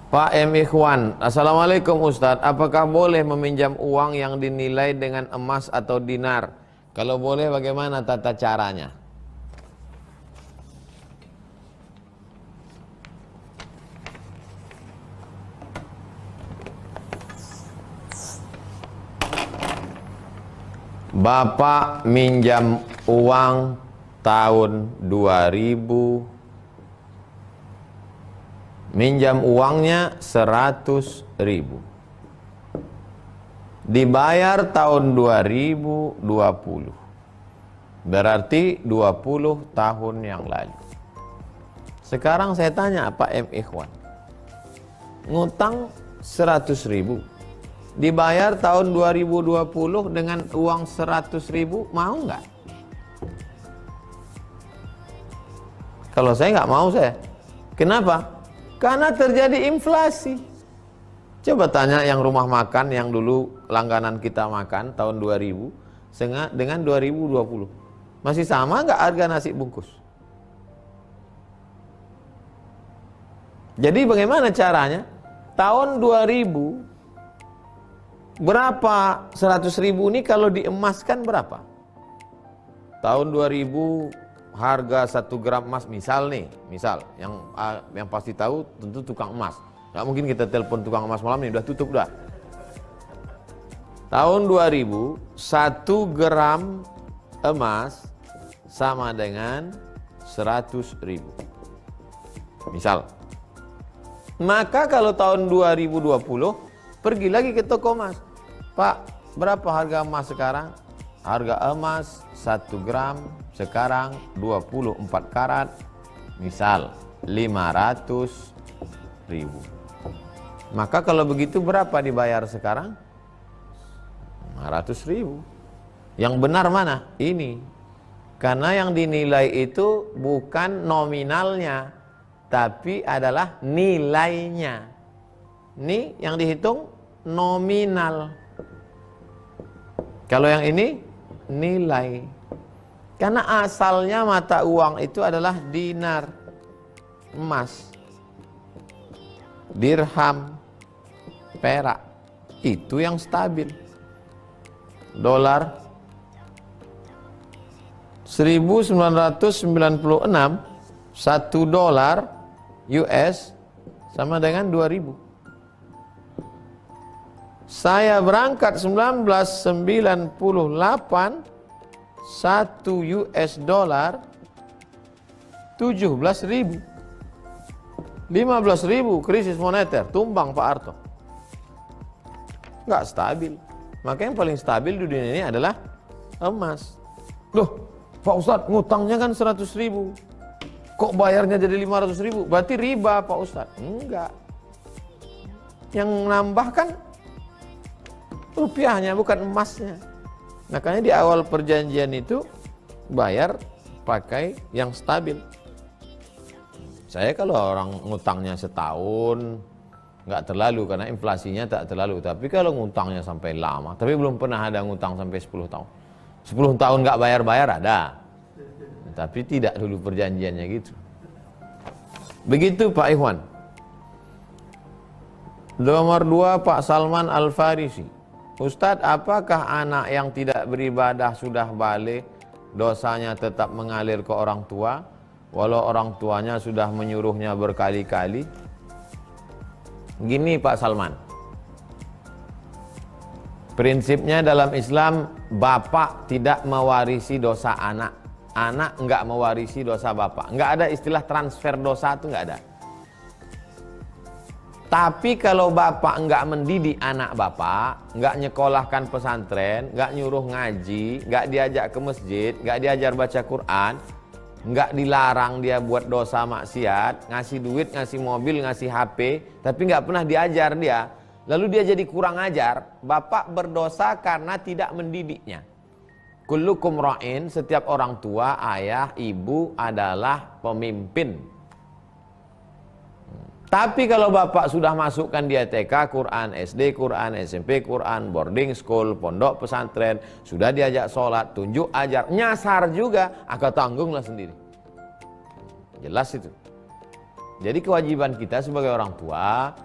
Pak M. Ikhwan, Assalamualaikum Ustadz, apakah boleh meminjam uang yang dinilai dengan emas atau dinar? Kalau boleh bagaimana tata caranya? Bapak minjam uang tahun 2000, minjam uangnya 100.000, dibayar tahun 2020, berarti 20 tahun yang lalu. Sekarang saya tanya Pak M. Ikhwan, ngutang 100.000, dibayar tahun 2020 dengan uang 100.000, mau nggak? Kalau saya nggak mau saya. Kenapa? Karena terjadi inflasi. Coba tanya yang rumah makan yang dulu langganan kita makan tahun 2000 dengan 2020. Masih sama nggak harga nasi bungkus? Jadi bagaimana caranya? Tahun 2000 berapa 100.000 ini kalau diemaskan berapa? Tahun 2000 harga 1 gram emas misal yang pasti tahu tentu tukang emas. Nggak mungkin kita telepon tukang emas malam ini, udah tutup dah. Tahun 2000 1 gram emas sama dengan 100.000 misal. Maka kalau tahun 2020 pergi lagi ke toko emas, Pak, berapa harga emas sekarang? Harga emas 1 gram sekarang 24 karat, misal 500.000. Maka kalau begitu berapa dibayar sekarang? 500.000. Yang benar mana? Ini. Karena yang dinilai itu bukan nominalnya, tapi adalah nilainya. Ini yang dihitung nominal. Kalau yang ini nilai. Karena asalnya mata uang itu adalah dinar, emas, dirham, perak. Itu yang stabil. Dolar 1996 1 dolar US sama dengan 2000. Saya berangkat 1998, 1 US dollar 17.000. 15.000 krisis moneter, tumbang Pak Harto. Nggak stabil. Maka yang paling stabil di dunia ini adalah emas. Loh, Pak Ustadz, ngutangnya kan 100.000. Kok bayarnya jadi 500.000? Berarti riba Pak Ustadz. Enggak. Yang nambah kan rupiahnya, bukan emasnya. Makanya di awal perjanjian itu bayar pakai yang stabil. Saya kalau orang ngutangnya setahun nggak terlalu karena inflasinya tak terlalu. Tapi kalau ngutangnya sampai lama, tapi belum pernah ada ngutang sampai 10 tahun. 10 tahun nggak bayar-bayar ada. Tapi tidak dulu perjanjiannya gitu. Begitu Pak Ikhwan. Nomor 2 Pak Salman Al-Farisi. Ustadz, apakah anak yang tidak beribadah sudah balik, dosanya tetap mengalir ke orang tua, walau orang tuanya sudah menyuruhnya berkali-kali? Gini Pak Salman, prinsipnya dalam Islam, bapak tidak mewarisi dosa anak, anak enggak mewarisi dosa bapak. Enggak ada istilah transfer dosa, itu enggak ada. Tapi kalau bapak enggak mendidik anak bapak, enggak nyekolahkan pesantren, enggak nyuruh ngaji, enggak diajak ke masjid, enggak diajar baca Quran, enggak dilarang dia buat dosa maksiat, ngasih duit, ngasih mobil, ngasih HP, tapi enggak pernah diajar dia, lalu dia jadi kurang ajar, bapak berdosa karena tidak mendidiknya. Kullukum ra'in, setiap orang tua, ayah, ibu adalah pemimpin. Tapi kalau bapak sudah masukkan dia TK, Quran, SD, Quran, SMP, Quran, boarding school, pondok pesantren, sudah diajak sholat, tunjuk ajar, nyasar juga, agak tanggunglah sendiri. Jelas itu. Jadi kewajiban kita sebagai orang tua,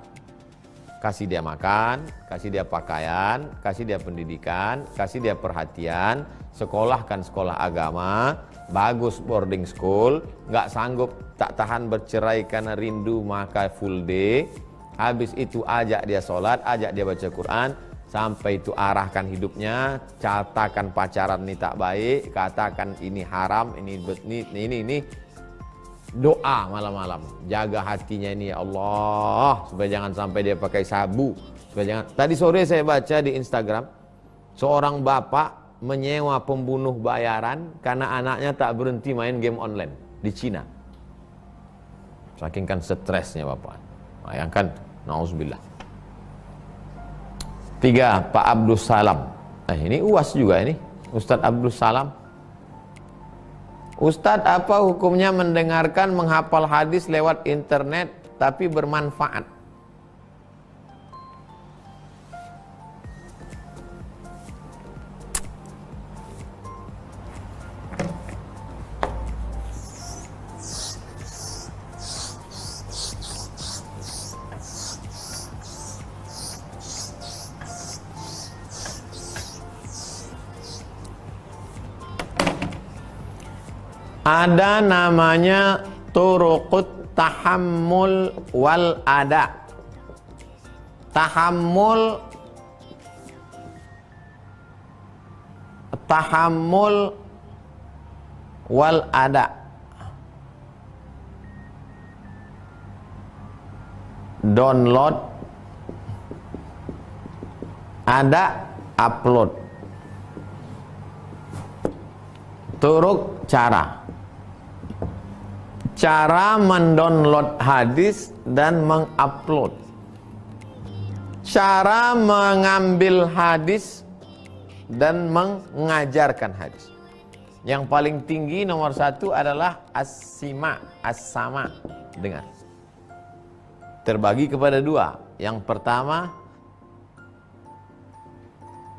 kasih dia makan, kasih dia pakaian, kasih dia pendidikan, kasih dia perhatian, sekolahkan sekolah agama, bagus boarding school, nggak sanggup tak tahan bercerai karena rindu maka full day. Habis itu ajak dia sholat, ajak dia baca Quran, sampai itu arahkan hidupnya, katakan pacaran ini tak baik, katakan ini haram, ini. Doa malam-malam, jaga hatinya ini ya Allah, supaya jangan sampai dia pakai sabu, supaya jangan. Tadi sore saya baca di Instagram, seorang bapak menyewa pembunuh bayaran karena anaknya tak berhenti main game online di Cina. Saking kan stresnya bapak. Bayangkan, nauzubillah. 3, Pak Abdul Salam. Ini UAS juga ini, Ustadz Abdul Salam. Ustadz, apa hukumnya mendengarkan menghafal hadis lewat internet tapi bermanfaat? Ada namanya turuqut tahammul wal ada. Tahammul wal ada. Download, ada, upload. Turuk, cara mendownload hadis dan mengupload. Cara mengambil hadis dan mengajarkan hadis. Yang paling tinggi nomor 1 adalah as-sama, dengar. Terbagi kepada 2. Yang pertama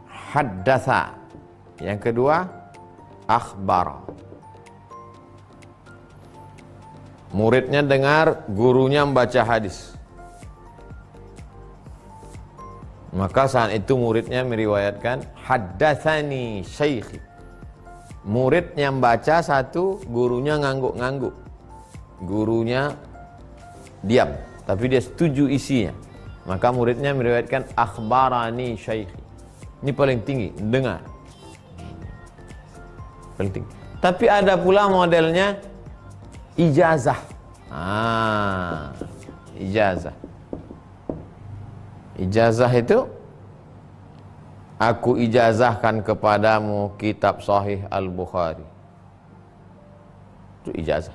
haddatsa. Yang kedua akhbara. Muridnya dengar, gurunya membaca hadis. Maka saat itu muridnya meriwayatkan, haddatsani syaikhi. Murid yang baca satu, gurunya ngangguk-ngangguk. Gurunya diam, tapi dia setuju isinya. Maka muridnya meriwayatkan, akhbarani syaikhi. Ini paling tinggi, dengar. Paling tinggi. Tapi ada pula modelnya ijazah. Ijazah. Ijazah itu, aku ijazahkan kepadamu kitab Sahih Al-Bukhari. Itu ijazah.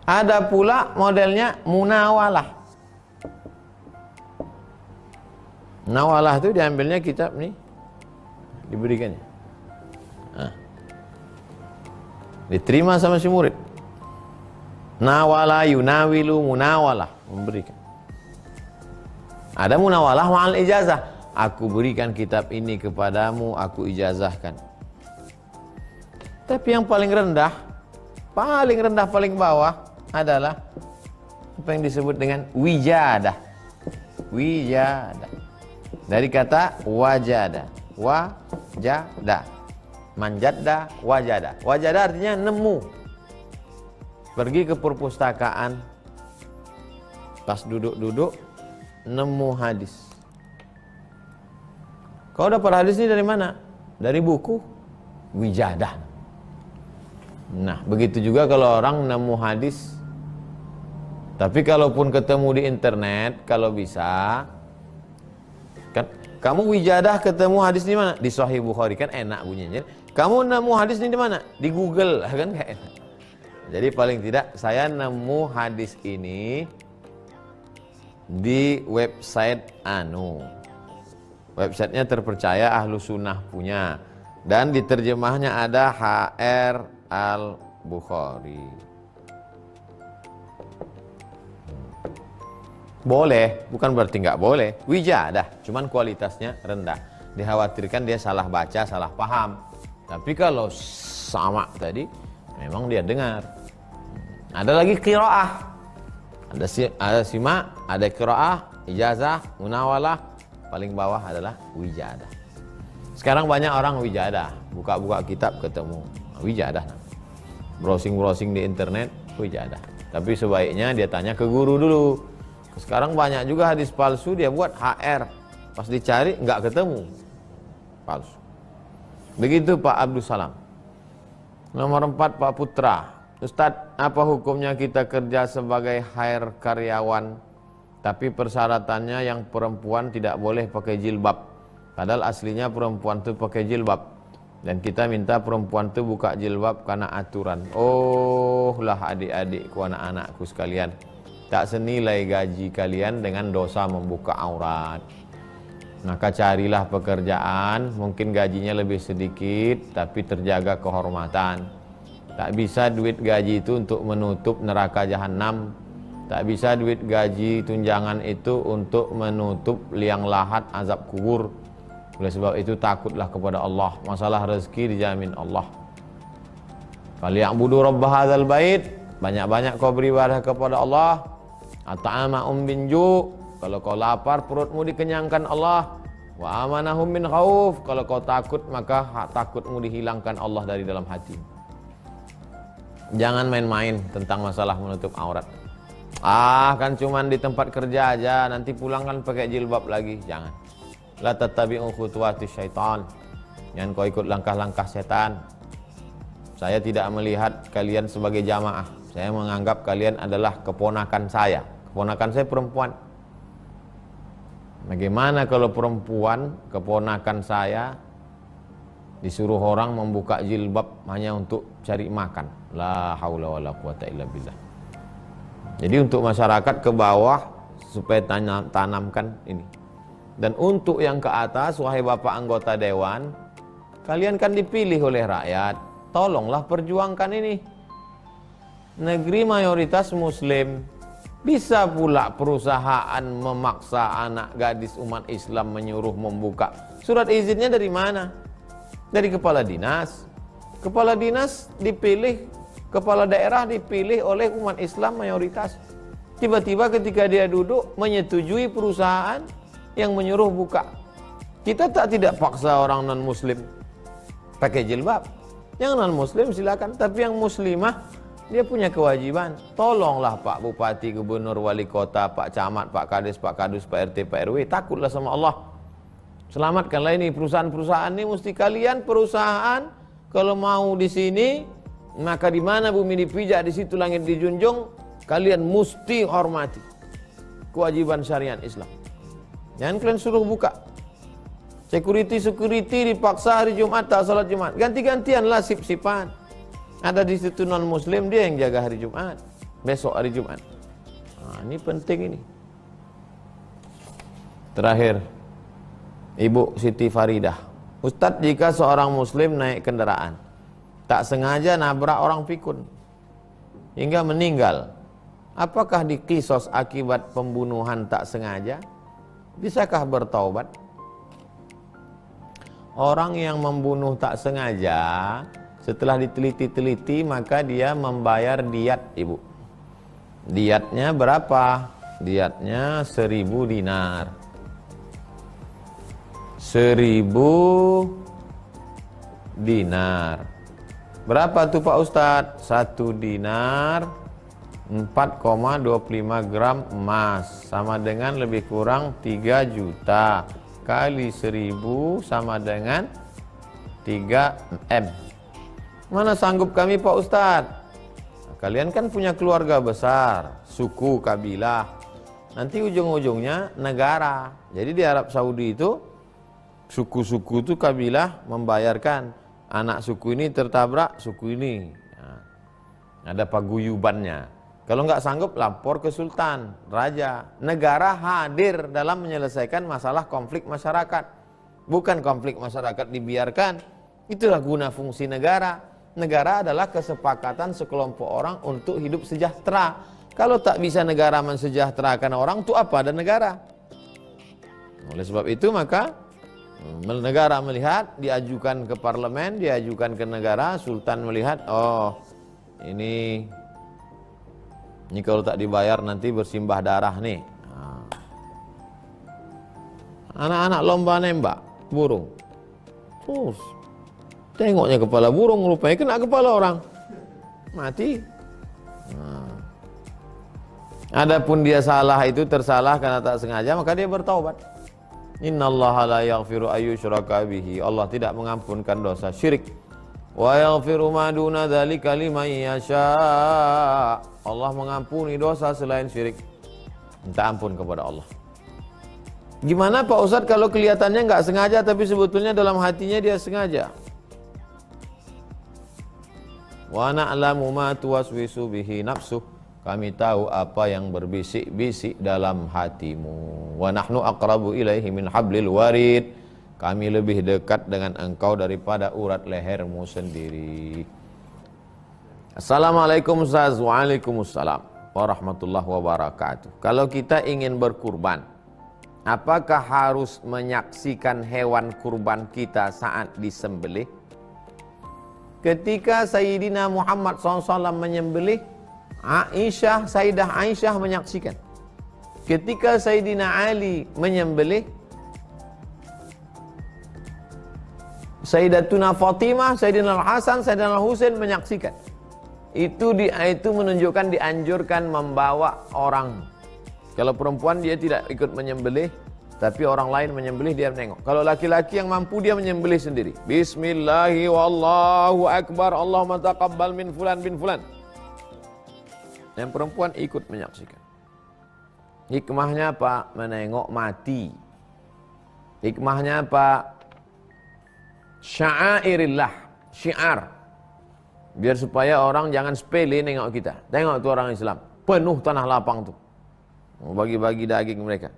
Ada pula modelnya munawalah. Munawalah itu diambilnya kitab nih, diberikannya. Diterima sama si murid. Nawala yunawilu munawalah, memberikan. Ada munawalah ma'al ijazah. Aku berikan kitab ini kepadamu, aku ijazahkan. Tapi yang paling rendah, paling bawah adalah apa yang disebut dengan wijadah. Wijadah. Dari kata wajada. Wajada. Manjada, wajada. Wajada artinya nemu. Pergi ke perpustakaan, pas duduk-duduk, nemu hadis. Kau dapat hadis ini dari mana? Dari buku, wijadah. Nah, begitu juga kalau orang nemu hadis. Tapi kalaupun ketemu di internet, kalau bisa, kan kamu wijadah ketemu hadis di mana? Di Sahih Bukhari, kan enak bunyinya. Kamu nemu hadis ini di mana? Di Google, kan gak enak. Jadi paling tidak saya nemu hadis ini di website websitenya terpercaya, Ahlu Sunnah punya, dan diterjemahnya ada HR Al-Bukhari. Boleh, bukan berarti nggak boleh. Wijadah, cuman kualitasnya rendah. Dikhawatirkan dia salah baca, salah paham. Tapi kalau sama tadi, memang dia dengar. Ada lagi qiraah. Ada simak, ada qiraah, ijazah, munawalah, paling bawah adalah wijadah. Sekarang banyak orang wijadah, buka-buka kitab ketemu wijadah. Browsing-browsing di internet, wijadah. Tapi sebaiknya dia tanya ke guru dulu. Sekarang banyak juga hadis palsu dia buat HR. Pas dicari nggak ketemu. Palsu. Begitu Pak Abdul Salam. Nomor 4 Pak Putra. Ustadz, apa hukumnya kita kerja sebagai hire karyawan, tapi persyaratannya yang perempuan tidak boleh pakai jilbab, padahal aslinya perempuan itu pakai jilbab, dan kita minta perempuan itu buka jilbab karena aturan. Oh lah adik-adikku, anak-anakku sekalian, tak senilai gaji kalian dengan dosa membuka aurat. Maka carilah pekerjaan, mungkin gajinya lebih sedikit tapi terjaga kehormatan. Tak bisa duit gaji itu untuk menutup neraka jahanam. Tak bisa duit gaji tunjangan itu untuk menutup liang lahat azab kubur. Oleh sebab itu takutlah kepada Allah. Masalah rezeki dijamin Allah. Falyabudu rabb hadzal bait. Banyak-banyak kau beribadah kepada Allah. At'amahum min ju'. Kalau kau lapar perutmu dikenyangkan Allah. Wa amanahum min khauf. Kalau kau takut maka takutmu dihilangkan Allah dari dalam hati. Jangan main-main tentang masalah menutup aurat. Kan cuman di tempat kerja aja, nanti pulang kan pakai jilbab lagi. Jangan. La tattabi'u khutuwati syaitan. Jangan kau ikut langkah-langkah setan. Saya tidak melihat kalian sebagai jamaah. Saya menganggap kalian adalah keponakan saya. Keponakan saya perempuan. Bagaimana kalau perempuan, keponakan saya, disuruh orang membuka jilbab hanya untuk cari makan? La haula wala quwata illa billah. Jadi untuk masyarakat ke bawah supaya tanamkan ini. Dan untuk yang ke atas, wahai Bapak anggota dewan, kalian kan dipilih oleh rakyat. Tolonglah perjuangkan ini. Negeri mayoritas muslim. Bisa pula perusahaan memaksa anak gadis umat Islam menyuruh membuka. Surat izinnya dari mana? Dari kepala dinas. Kepala dinas dipilih, kepala daerah dipilih oleh umat Islam mayoritas. Tiba-tiba ketika dia duduk menyetujui perusahaan yang menyuruh buka. Kita tidak paksa orang non muslim pakai jilbab. Yang non muslim silakan, tapi yang muslimah dia punya kewajiban. Tolonglah Pak Bupati, Gubernur, Wali Kota, Pak Camat, Pak Kades, Pak Kadus, Pak RT, Pak RW, takutlah sama Allah. Selamatkanlah ini perusahaan-perusahaan ini. Mesti kalian perusahaan kalau mau di sini, maka di mana bumi dipijak di situ langit dijunjung, kalian mesti hormati kewajiban syariat Islam. Jangan kalian suruh buka. Security dipaksa hari Jumat tak salat Jumat. Ganti-gantianlah sip-sipan. Ada di situ non muslim, dia yang jaga hari Jumat. Besok hari Jumat. Ini penting ini. Terakhir, Ibu Siti Faridah. Ustadz, jika seorang muslim naik kendaraan, tak sengaja nabrak orang pikun hingga meninggal, apakah dikisos akibat pembunuhan tak sengaja? Bisakah bertaubat? Orang yang membunuh tak sengaja, setelah diteliti-teliti maka dia membayar diat, Ibu. Diatnya berapa? Diatnya 1000 dinar. 1000 dinar. Berapa tuh Pak Ustadz? 1 dinar 4,25 gram emas, sama dengan lebih kurang 3 juta. Kali 1000 sama dengan 3 M. Mana sanggup kami Pak Ustadz? Kalian kan punya keluarga besar, suku, kabilah. Nanti ujung-ujungnya negara. Jadi di Arab Saudi itu suku-suku itu kabilah membayarkan. Anak suku ini tertabrak suku ini. Ada paguyubannya. Kalau nggak sanggup lapor ke sultan, raja. Negara hadir dalam menyelesaikan masalah konflik masyarakat. Bukan konflik masyarakat dibiarkan. Itulah guna fungsi negara. Negara adalah kesepakatan sekelompok orang untuk hidup sejahtera. Kalau tak bisa negara mensejahterakan orang, itu apa ada negara? Oleh sebab itu maka negara melihat, diajukan ke parlemen, diajukan ke negara, sultan melihat, oh ini kalau tak dibayar nanti bersimbah darah nih. Anak-anak lomba nembak burung. Terus tengoknya kepala burung, rupanya kena kepala orang. Mati. Adapun dia salah itu tersalah karena tak sengaja, maka dia bertaubat. Innallaha la yaghfiru ayyushraka bihi. Allah tidak mengampunkan dosa syirik. Wa yaghfiru ma duna dzalika liman yasha. Allah mengampuni dosa selain syirik. Minta ampun kepada Allah. Gimana Pak Ustadz kalau kelihatannya nggak sengaja tapi sebetulnya dalam hatinya dia sengaja? Wa na'lamu ma tuwaswisu bihi nafsuh. Kami tahu apa yang berbisik-bisik dalam hatimu. Wa nahnu aqrabu ilaihi min hablil warid. Kami lebih dekat dengan engkau daripada urat lehermu sendiri. Assalamualaikum Ustaz. Waalaikumsalam warahmatullahi wabarakatuh. Kalau kita ingin berkurban, apakah harus menyaksikan hewan kurban kita saat disembelih? Ketika Sayyidina Muhammad SAW menyembelih, Sayyidah Aisyah menyaksikan. Ketika Sayyidina Ali menyembelih, Sayyidatuna Fatimah, Sayyidina Al-Hasan, Sayyidina Al-Husain menyaksikan. Itu menunjukkan dianjurkan membawa orang. Kalau perempuan dia tidak ikut menyembelih, tapi orang lain menyembelih dia menengok. Kalau laki-laki yang mampu dia menyembelih sendiri. Bismillahi wallahu akbar, Allahumma taqabbal min fulan bin fulan. Yang perempuan ikut menyaksikan. Hikmahnya apa? Menengok mati. Hikmahnya apa? Sya'airillah, syiar. Biar supaya orang jangan sepele nengok kita. Tengok tuh orang Islam, penuh tanah lapang tuh. Bagi-bagi daging mereka.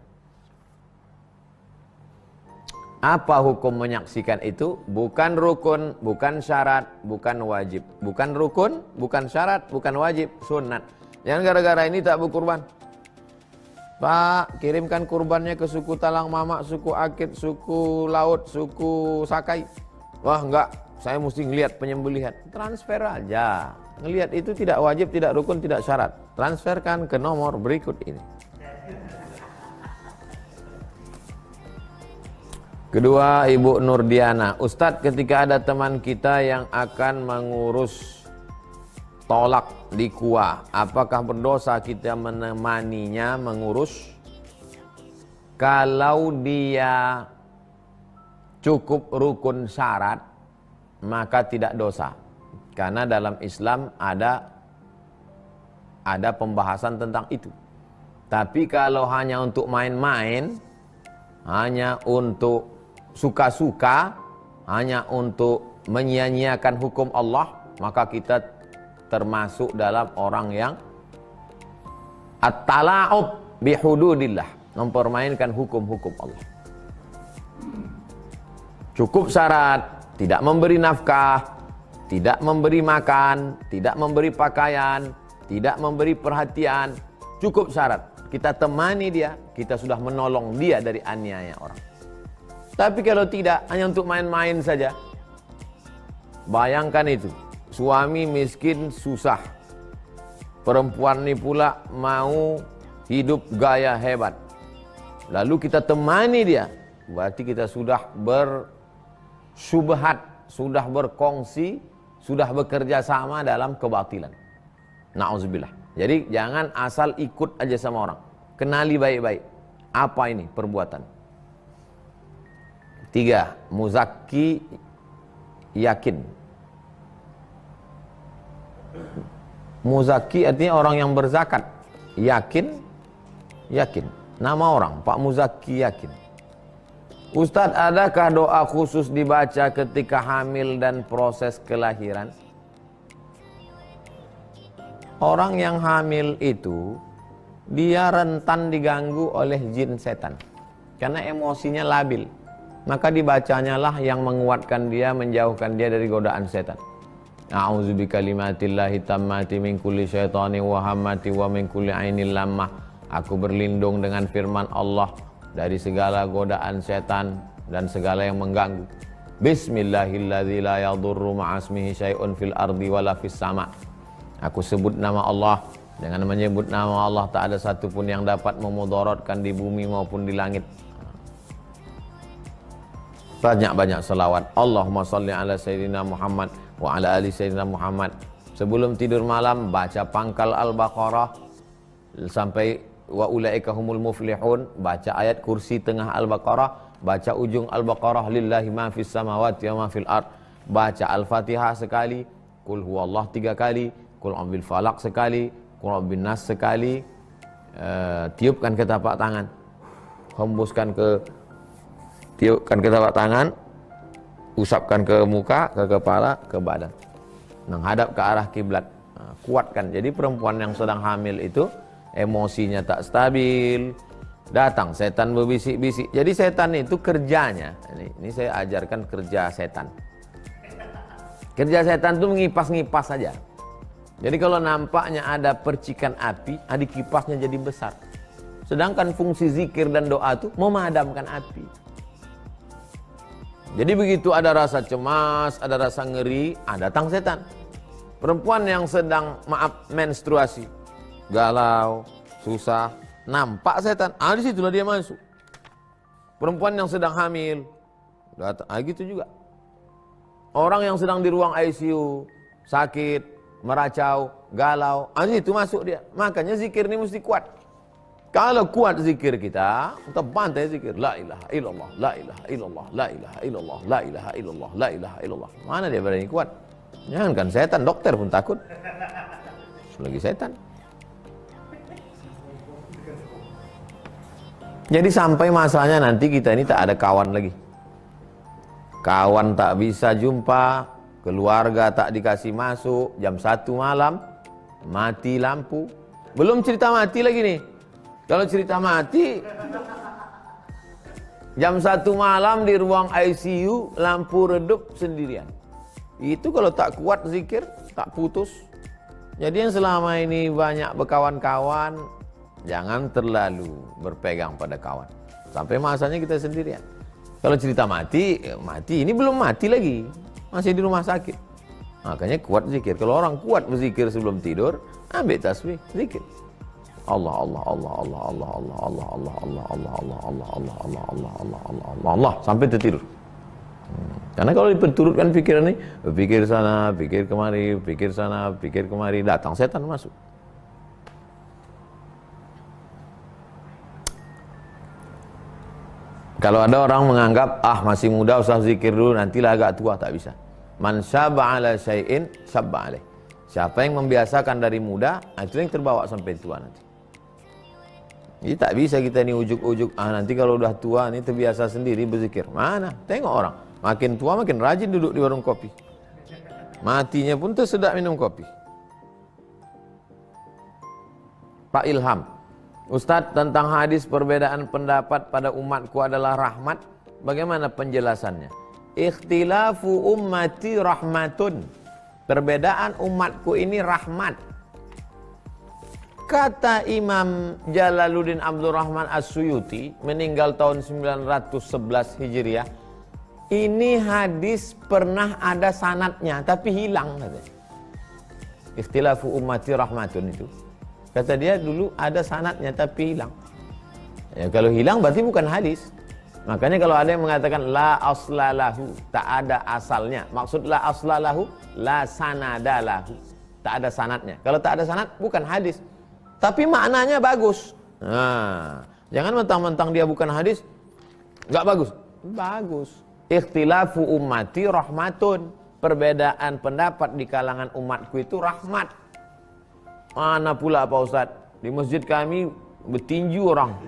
Apa hukum menyaksikan itu? Bukan rukun, bukan syarat, bukan wajib. Bukan rukun, bukan syarat, bukan wajib, sunat. Jangan gara-gara ini tak berkurban. Pak, kirimkan kurbannya ke suku Talang Mamak, suku Akit, suku Laut, suku Sakai. Wah enggak, saya mesti ngelihat penyembelihan. Transfer aja. Ngelihat itu tidak wajib, tidak rukun, tidak syarat. Transferkan ke nomor berikut ini. Kedua, Ibu Nurdiana. Ustadz, ketika ada teman kita yang akan mengurus tolak di kuah, apakah berdosa kita menemaninya mengurus? Kalau dia cukup rukun syarat, maka tidak dosa. Karena dalam Islam ada pembahasan tentang itu. Tapi kalau hanya untuk main-main, hanya untuk suka-suka, hanya untuk menyia-nyiakan hukum Allah, maka kita termasuk dalam orang yang at-tala'ub bihududillah, mempermainkan hukum-hukum Allah. Cukup syarat, tidak memberi nafkah, tidak memberi makan, tidak memberi pakaian, tidak memberi perhatian. Cukup syarat, kita temani dia, kita sudah menolong dia dari aniaya orang. Tapi kalau tidak, hanya untuk main-main saja. Bayangkan itu, suami miskin susah, perempuan ini pula mau hidup gaya hebat, lalu kita temani dia, berarti kita sudah bersyubhat, sudah berkongsi, sudah bekerja sama dalam kebatilan. Na'udzubillah. Jadi jangan asal ikut aja sama orang, kenali baik-baik apa ini perbuatan. 3. Muzakki yakin. Muzaki artinya orang yang berzakat. Yakin, yakin. Nama orang, Pak Muzaki yakin. Ustadz, adakah doa khusus dibaca ketika hamil dan proses kelahiran? Orang yang hamil itu, dia rentan diganggu oleh jin setan. Karena emosinya labil. Maka dibacanya lah yang menguatkan dia, menjauhkan dia dari godaan setan. A'udzu bikalimatillahi tammati min kulli syaitani wa hammati wa min kulli ainil lammah. Aku berlindung dengan firman Allah dari segala godaan setan dan segala yang mengganggu. Bismillahilladzi la yadurru ma'asmihi syai'un fil ardi wala fis sama'. Aku sebut nama Allah. Dengan menyebut nama Allah tak ada satupun yang dapat memudaratkan di bumi maupun di langit. banyak-banyak selawat. Allahumma salli ala Sayyidina Muhammad wa ala ali Sayyidina Muhammad. Sebelum tidur malam baca pangkal Al-Baqarah sampai wa ulaika humul muflihun, baca ayat kursi tengah Al-Baqarah, baca ujung Al-Baqarah lillahi ma fis samawati wa ma fil ard, baca Al-Fatihah sekali, qul huwallah 3 kali, qul a'udzu falaq sekali, qul a'udzu nas sekali, tiupkan ke telapak tangan, tiupkan ke telapak tangan, usapkan ke muka, ke kepala, ke badan, menghadap ke arah kiblat. Kuatkan. Jadi perempuan yang sedang hamil itu emosinya tak stabil, datang setan berbisik-bisik. Jadi setan itu kerjanya, ini saya ajarkan kerja setan. Kerja setan itu mengipas-ngipas saja. Jadi kalau nampaknya ada percikan api, adik kipasnya jadi besar. Sedangkan fungsi zikir dan doa itu memadamkan api. Jadi begitu ada rasa cemas, ada rasa ngeri, datang setan. Perempuan yang sedang menstruasi, galau, susah, nampak setan, di situlah dia masuk. Perempuan yang sedang hamil, datang, gitu juga. Orang yang sedang di ruang ICU, sakit, meracau, galau, itu masuk dia. Makanya zikir ini mesti kuat. Kalau kuat zikir kita, bantai zikir. La ilaha illallah, la ilaha illallah, la ilaha illallah, la ilaha illallah, la ilaha illallah. Mana dia berani kuat? Jangan kan setan, dokter pun takut. Lagi setan. Jadi sampai masanya nanti kita ini tak ada kawan lagi. Kawan tak bisa jumpa, keluarga tak dikasih masuk, jam 1 malam, mati lampu. Belum cerita mati lagi nih. Kalau cerita mati, jam 1 malam di ruang ICU, lampu redup sendirian. Itu kalau tak kuat zikir, tak putus. Jadi yang selama ini banyak berkawan-kawan, jangan terlalu berpegang pada kawan. Sampai masanya kita sendirian. Kalau cerita mati, mati. Ini belum mati lagi, masih di rumah sakit. Makanya kuat zikir. Kalau orang kuat berzikir sebelum tidur, ambil tasbih, zikir. Allah Allah Allah Allah Allah Allah Allah Allah Allah Allah Allah Allah Allah Allah Allah Allah Allah Allah sampai tertidur. Karena kalau diperturutkan pikiran ini, pikir sana, pikir kemari, pikir sana, pikir kemari, datang setan masuk. Kalau ada orang menganggap masih muda usah zikir dulu, nantilah agak tua, tak bisa. Man syaba ala syai'in syabba alaih. Siapa yang membiasakan dari muda, itu yang terbawa sampai tua nanti. Jadi tak bisa kita ini ujuk-ujuk, nanti kalau udah tua ini terbiasa sendiri berzikir. Mana? Tengok orang, makin tua makin rajin duduk di warung kopi. Matinya pun tersedak minum kopi. Pak Ilham, Ustadz, tentang hadis perbedaan pendapat pada umatku adalah rahmat, bagaimana penjelasannya? Ikhtilafu ummati rahmatun. Perbedaan umatku ini rahmat. Kata Imam Jalaluddin Abdurrahman As-Suyuti, meninggal tahun 911 Hijriah, ini hadis pernah ada sanadnya tapi hilang katanya. Ikhtilafu ummati rahmatun itu. Kata dia dulu ada sanadnya tapi hilang. Ya, kalau hilang berarti bukan hadis. Makanya kalau ada yang mengatakan la aslalahu, tak ada asalnya. Maksud la aslalahu, la sanadalahu. Tak ada sanadnya. Kalau tak ada sanad bukan hadis. Tapi maknanya bagus. Jangan mentang-mentang dia bukan hadis, nggak bagus. Bagus. Ikhtilafu ummati rahmatun. Perbedaan pendapat di kalangan umatku itu rahmat. Mana pula Pak Ustadz? Di masjid kami bertinju orang.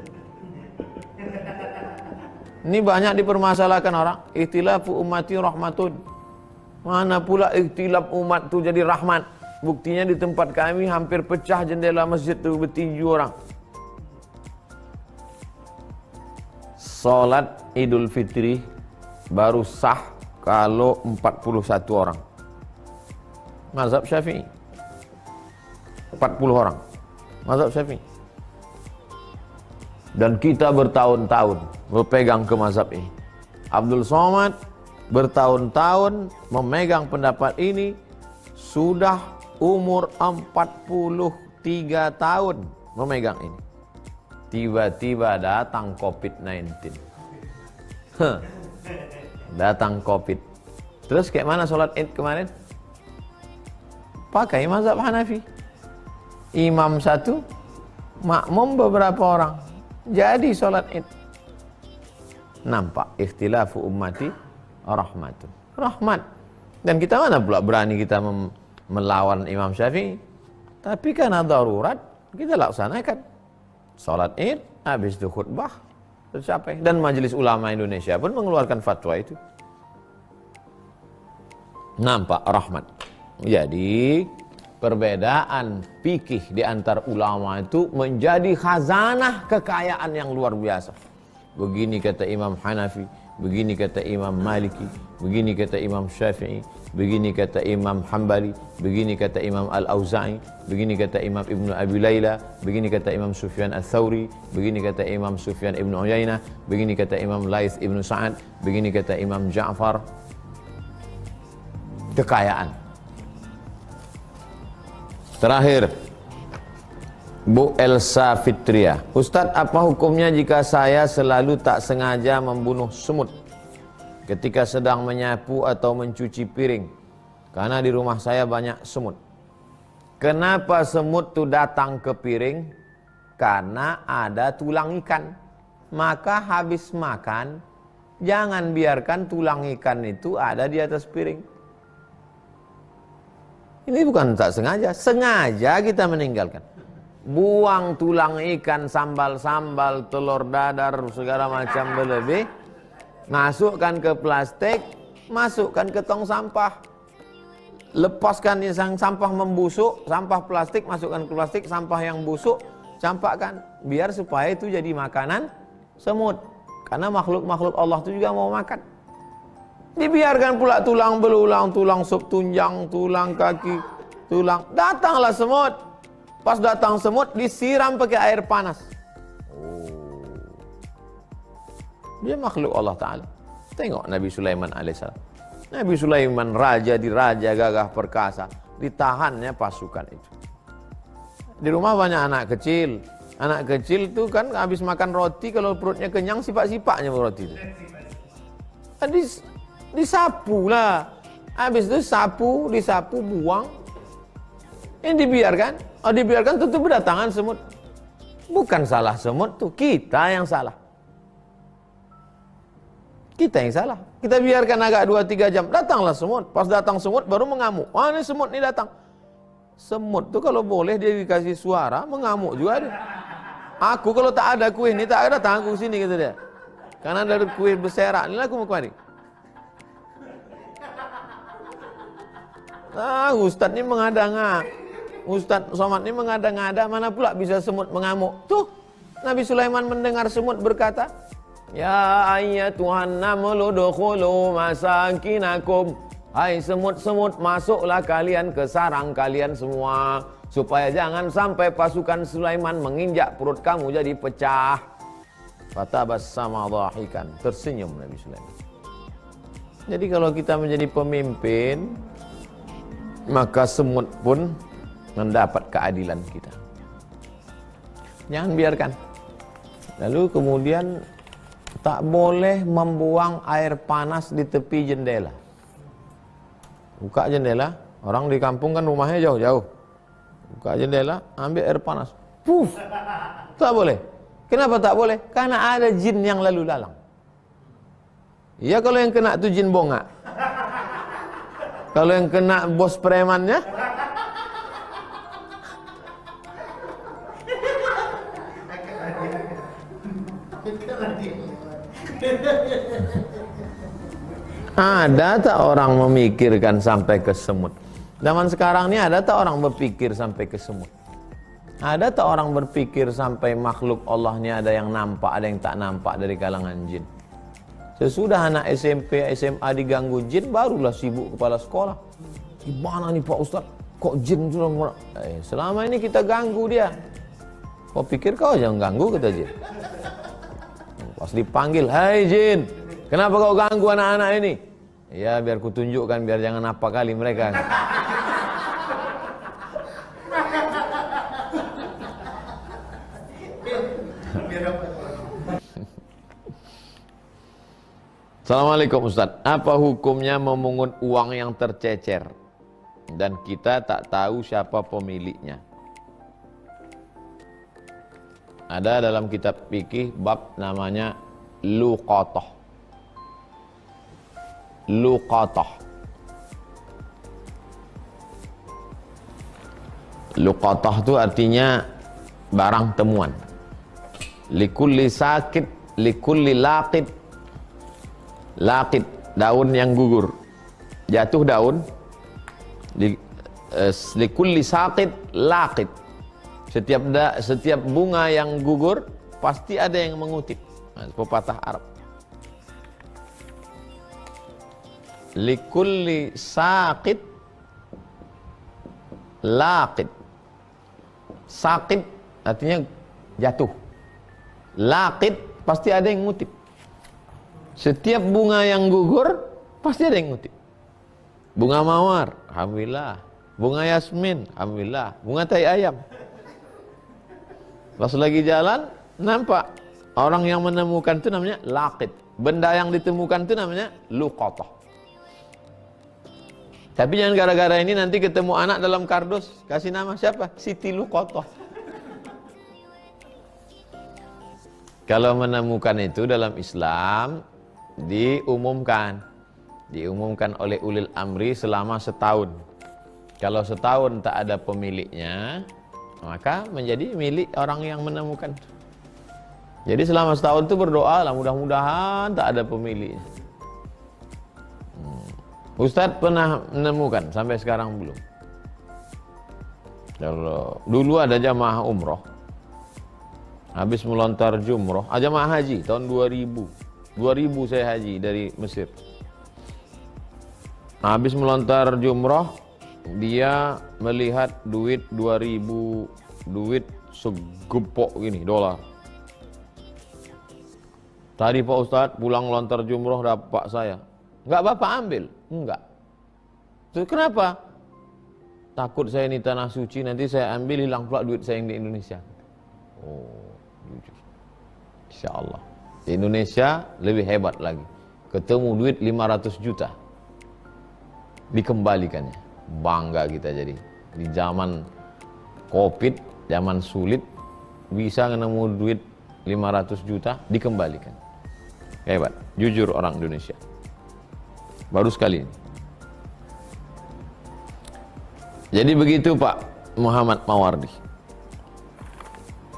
Ini banyak dipermasalahkan orang. Ikhtilafu ummati rahmatun. Mana pula ikhtilaf umat itu jadi rahmat. Buktinya di tempat kami hampir pecah jendela masjid itu bertinju orang. Salat Idul Fitri baru sah kalau 41 orang. Mazhab Syafi'i. 40 orang. Mazhab Syafi'i. Dan kita bertahun-tahun berpegang ke mazhab ini. Abdul Somad bertahun-tahun memegang pendapat ini, sudah umur 43 tahun memegang ini. Tiba-tiba datang COVID-19. Datang Covid. Terus kayak mana sholat Id kemarin? Pakai mazhab Hanafi. Imam satu, makmum beberapa orang. Jadi sholat Id. Nampak ikhtilafu ummati rahmatun. Rahmat. Dan kita mana pula berani kita melawan Imam Syafi'i? Tapi karena darurat, kita laksanakan. Sholat Id, habis itu khutbah, tercapai. Dan Majelis Ulama Indonesia pun mengeluarkan fatwa itu. Nampak rahmat. Jadi perbedaan fikih di antar ulama itu menjadi khazanah kekayaan yang luar biasa. Begini kata Imam Hanafi, begini kata Imam Maliki, begini kata Imam Syafi'i, begini kata Imam Hambali, begini kata Imam Al-Auza'i, begini kata Imam Ibnu Abi Layla, begini kata Imam Sufyan Ats-Tsauri, begini kata Imam Sufyan Ibnu Uyainah, begini kata Imam Laits Ibnu Sa'ad, begini kata Imam Ja'far. Kekayaan. Terakhir, Bu Elsa Fitria. Ustadz, apa hukumnya jika saya selalu tak sengaja membunuh semut ketika sedang menyapu atau mencuci piring? Karena di rumah saya banyak semut. Kenapa semut itu datang ke piring? Karena ada tulang ikan. Maka habis makan, jangan biarkan tulang ikan itu ada di atas piring. Ini bukan tak sengaja, sengaja kita meninggalkan. Buang tulang ikan, sambal-sambal, telur dadar, segala macam berlebih. Masukkan ke plastik, masukkan ke tong sampah. Lepaskan yang sampah membusuk, sampah plastik, masukkan ke plastik, sampah yang busuk, campakkan. Biar supaya itu jadi makanan semut. Karena makhluk-makhluk Allah itu juga mau makan. Dibiarkan pula tulang belulang, tulang sup tunjang, tulang kaki, tulang. Datanglah semut. Pas datang semut, disiram pakai air panas. Dia makhluk Allah Ta'ala. Tengok Nabi Sulaiman alaihissalam. Nabi Sulaiman raja gagah perkasa. Ditahannya pasukan itu. Di rumah banyak anak kecil. Anak kecil itu kan habis makan roti, kalau perutnya kenyang, sipak-sipaknya roti itu. Disapu lah. Habis itu disapu, buang. Ini dibiarkan. Oh, dibiarkan tentu berdatangan semut. Bukan salah semut tuh, kita yang salah. Kita yang salah. Kita biarkan agak 2-3 jam, datanglah semut. Pas datang semut baru mengamuk. Wah, ini semut ini datang. Semut tuh kalau boleh dia dikasih suara, mengamuk juga dia. Aku kalau tak ada kuih ini, tak ada datang aku sini gitu dia. Karena dari kuih berserak, inilah aku mau kemari. Ustaz ini mengada-ngada. Ustaz Somad ini mengada-ngada, mana pula bisa semut mengamuk. Tuh, Nabi Sulaiman mendengar semut berkata, Ya ayyatuhan namlu dukhulu masakinakum. Hai semut-semut, masuklah kalian ke sarang kalian semua. Supaya jangan sampai pasukan Sulaiman menginjak perut kamu jadi pecah. Fatabassama dhahikan. Tersenyum Nabi Sulaiman. Jadi kalau kita menjadi pemimpin, maka semut pun mendapat keadilan kita. Jangan biarkan. Lalu kemudian tak boleh membuang air panas di tepi jendela. Buka jendela, orang di kampung kan rumahnya jauh-jauh. Buka jendela, ambil air panas. Puf. Tak boleh. Kenapa tak boleh? Karena ada jin yang lalu lalang. Ya kalau yang kena itu jin bongak. Kalau yang kena bos premannya, ada tak orang memikirkan sampai ke semut? Zaman sekarang ini ada tak orang berpikir sampai ke semut? Ada tak orang berpikir sampai makhluk Allah ini ada yang nampak, ada yang tak nampak dari kalangan jin? Sesudah anak SMP, SMA diganggu jin, barulah sibuk kepala sekolah. Gimana nih Pak Ustaz? Kok jin sudah selama ini kita ganggu dia. Kau pikir kau jangan ganggu kita jin? Pas dipanggil, hai jin, kenapa kau ganggu anak-anak ini? Ya biar kutunjukkan, biar jangan apa kali mereka. Assalamualaikum Ustaz. Apa hukumnya memungut uang yang tercecer dan kita tak tahu siapa pemiliknya? Ada dalam kitab fikih bab namanya luqatah. Luqatah. Luqatah itu artinya barang temuan. Likulli sakit, likulli laqid. Laqid, daun yang gugur. Jatuh daun. Likulli saqid, laqid. Setiap bunga yang gugur pasti ada yang mengutip. Pepatah Arab. Likulli saqid, laqid. Saqid artinya jatuh. Laqid pasti ada yang ngutip. Setiap bunga yang gugur pasti ada yang ngutip. Bunga mawar, alhamdulillah. Bunga yasmin, alhamdulillah. Bunga tai ayam. Pas lagi jalan, nampak orang yang menemukan itu namanya laqid. Benda yang ditemukan itu namanya luqatah. Tapi jangan gara-gara ini nanti ketemu anak dalam kardus, kasih nama siapa? Siti Luqatah. Kalau menemukan itu dalam Islam diumumkan oleh ulil amri selama setahun. Kalau setahun tak ada pemiliknya, maka menjadi milik orang yang menemukan. Jadi selama setahun itu berdoa lah, mudah-mudahan tak ada pemiliknya. Ustadz pernah menemukan, sampai sekarang belum. Kalau dulu ada jamaah umroh, habis melontar jumroh, jamaah haji tahun 2000 saya haji dari Mesir. Habis melontar jumroh, dia melihat duit 2000, duit segepok gini, dolar. Tadi Pak Ustadz pulang lontar jumroh dapat saya. Enggak Bapak ambil? Enggak. Terus kenapa? Takut saya ini tanah suci, nanti saya ambil hilang pula duit saya yang di Indonesia. Oh, jujur. Insya Allah. Di Indonesia lebih hebat lagi. Ketemu duit 500 juta. Dikembalikannya. Bangga kita jadi. Di zaman Covid, zaman sulit, bisa nemu duit 500 juta, dikembalikan. Hebat. Jujur orang Indonesia. Baru sekali ini. Jadi begitu Pak Muhammad Mawardi.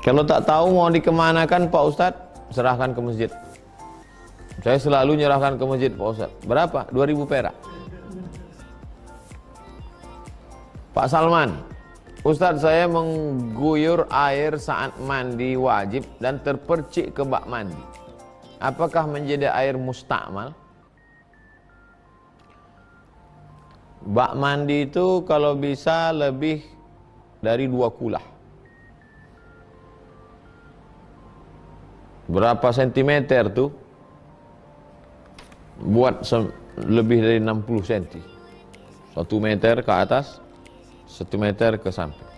Kalau tak tahu mau dikemanakan Pak Ustadz, serahkan ke masjid. Saya selalu nyerahkan ke masjid Pak Ustadz. Berapa? 2000 perak. Pak Salman, Ustadz saya mengguyur air saat mandi wajib dan terpercik ke bak mandi. Apakah menjadi air mustakmal? Bak mandi itu kalau bisa lebih dari 2 kulah. Berapa sentimeter tuh? Buat lebih dari 60 cm. 1 meter ke atas, 1 meter ke samping.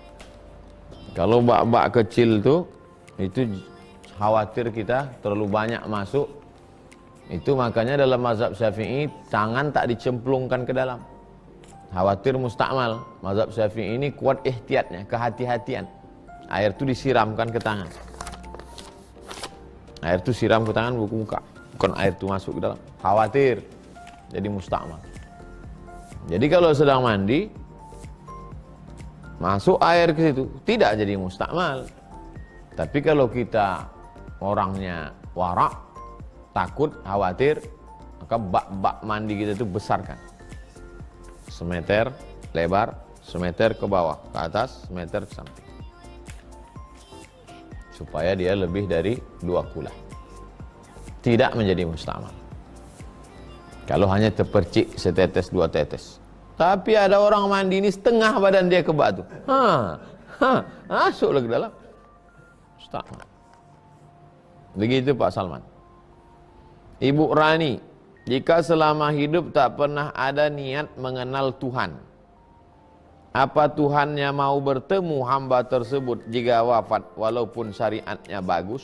Kalau bak-bak kecil tuh, itu khawatir kita terlalu banyak masuk. Itu makanya dalam mazhab Syafi'i tangan tak dicemplungkan ke dalam. Khawatir mustakmal. Mazhab Syafi'i ini kuat ihtiyatnya, kehati-hatian. Air itu disiramkan ke tangan. Air itu siram ke tangan, buku muka. Bukan air itu masuk ke dalam. Khawatir jadi mustakmal. Jadi kalau sedang mandi, masuk air ke situ, tidak jadi mustakmal. Tapi kalau kita orangnya warak, takut, khawatir, maka bak-bak mandi kita itu besarkan. Semeter lebar, semeter ke bawah, ke atas, semeter ke samping. Supaya dia lebih dari 2 kulah. Tidak menjadi mustakmal. Kalau hanya terpercik setetes 2 tetes. Tapi ada orang mandi ini setengah badan dia ke batu. Masuk lagi dalam. Mustakmal. Begitu Pak Salman. Ibu Rani, jika selama hidup tak pernah ada niat mengenal Tuhan, apa Tuhannya mau bertemu hamba tersebut jika wafat walaupun syariatnya bagus?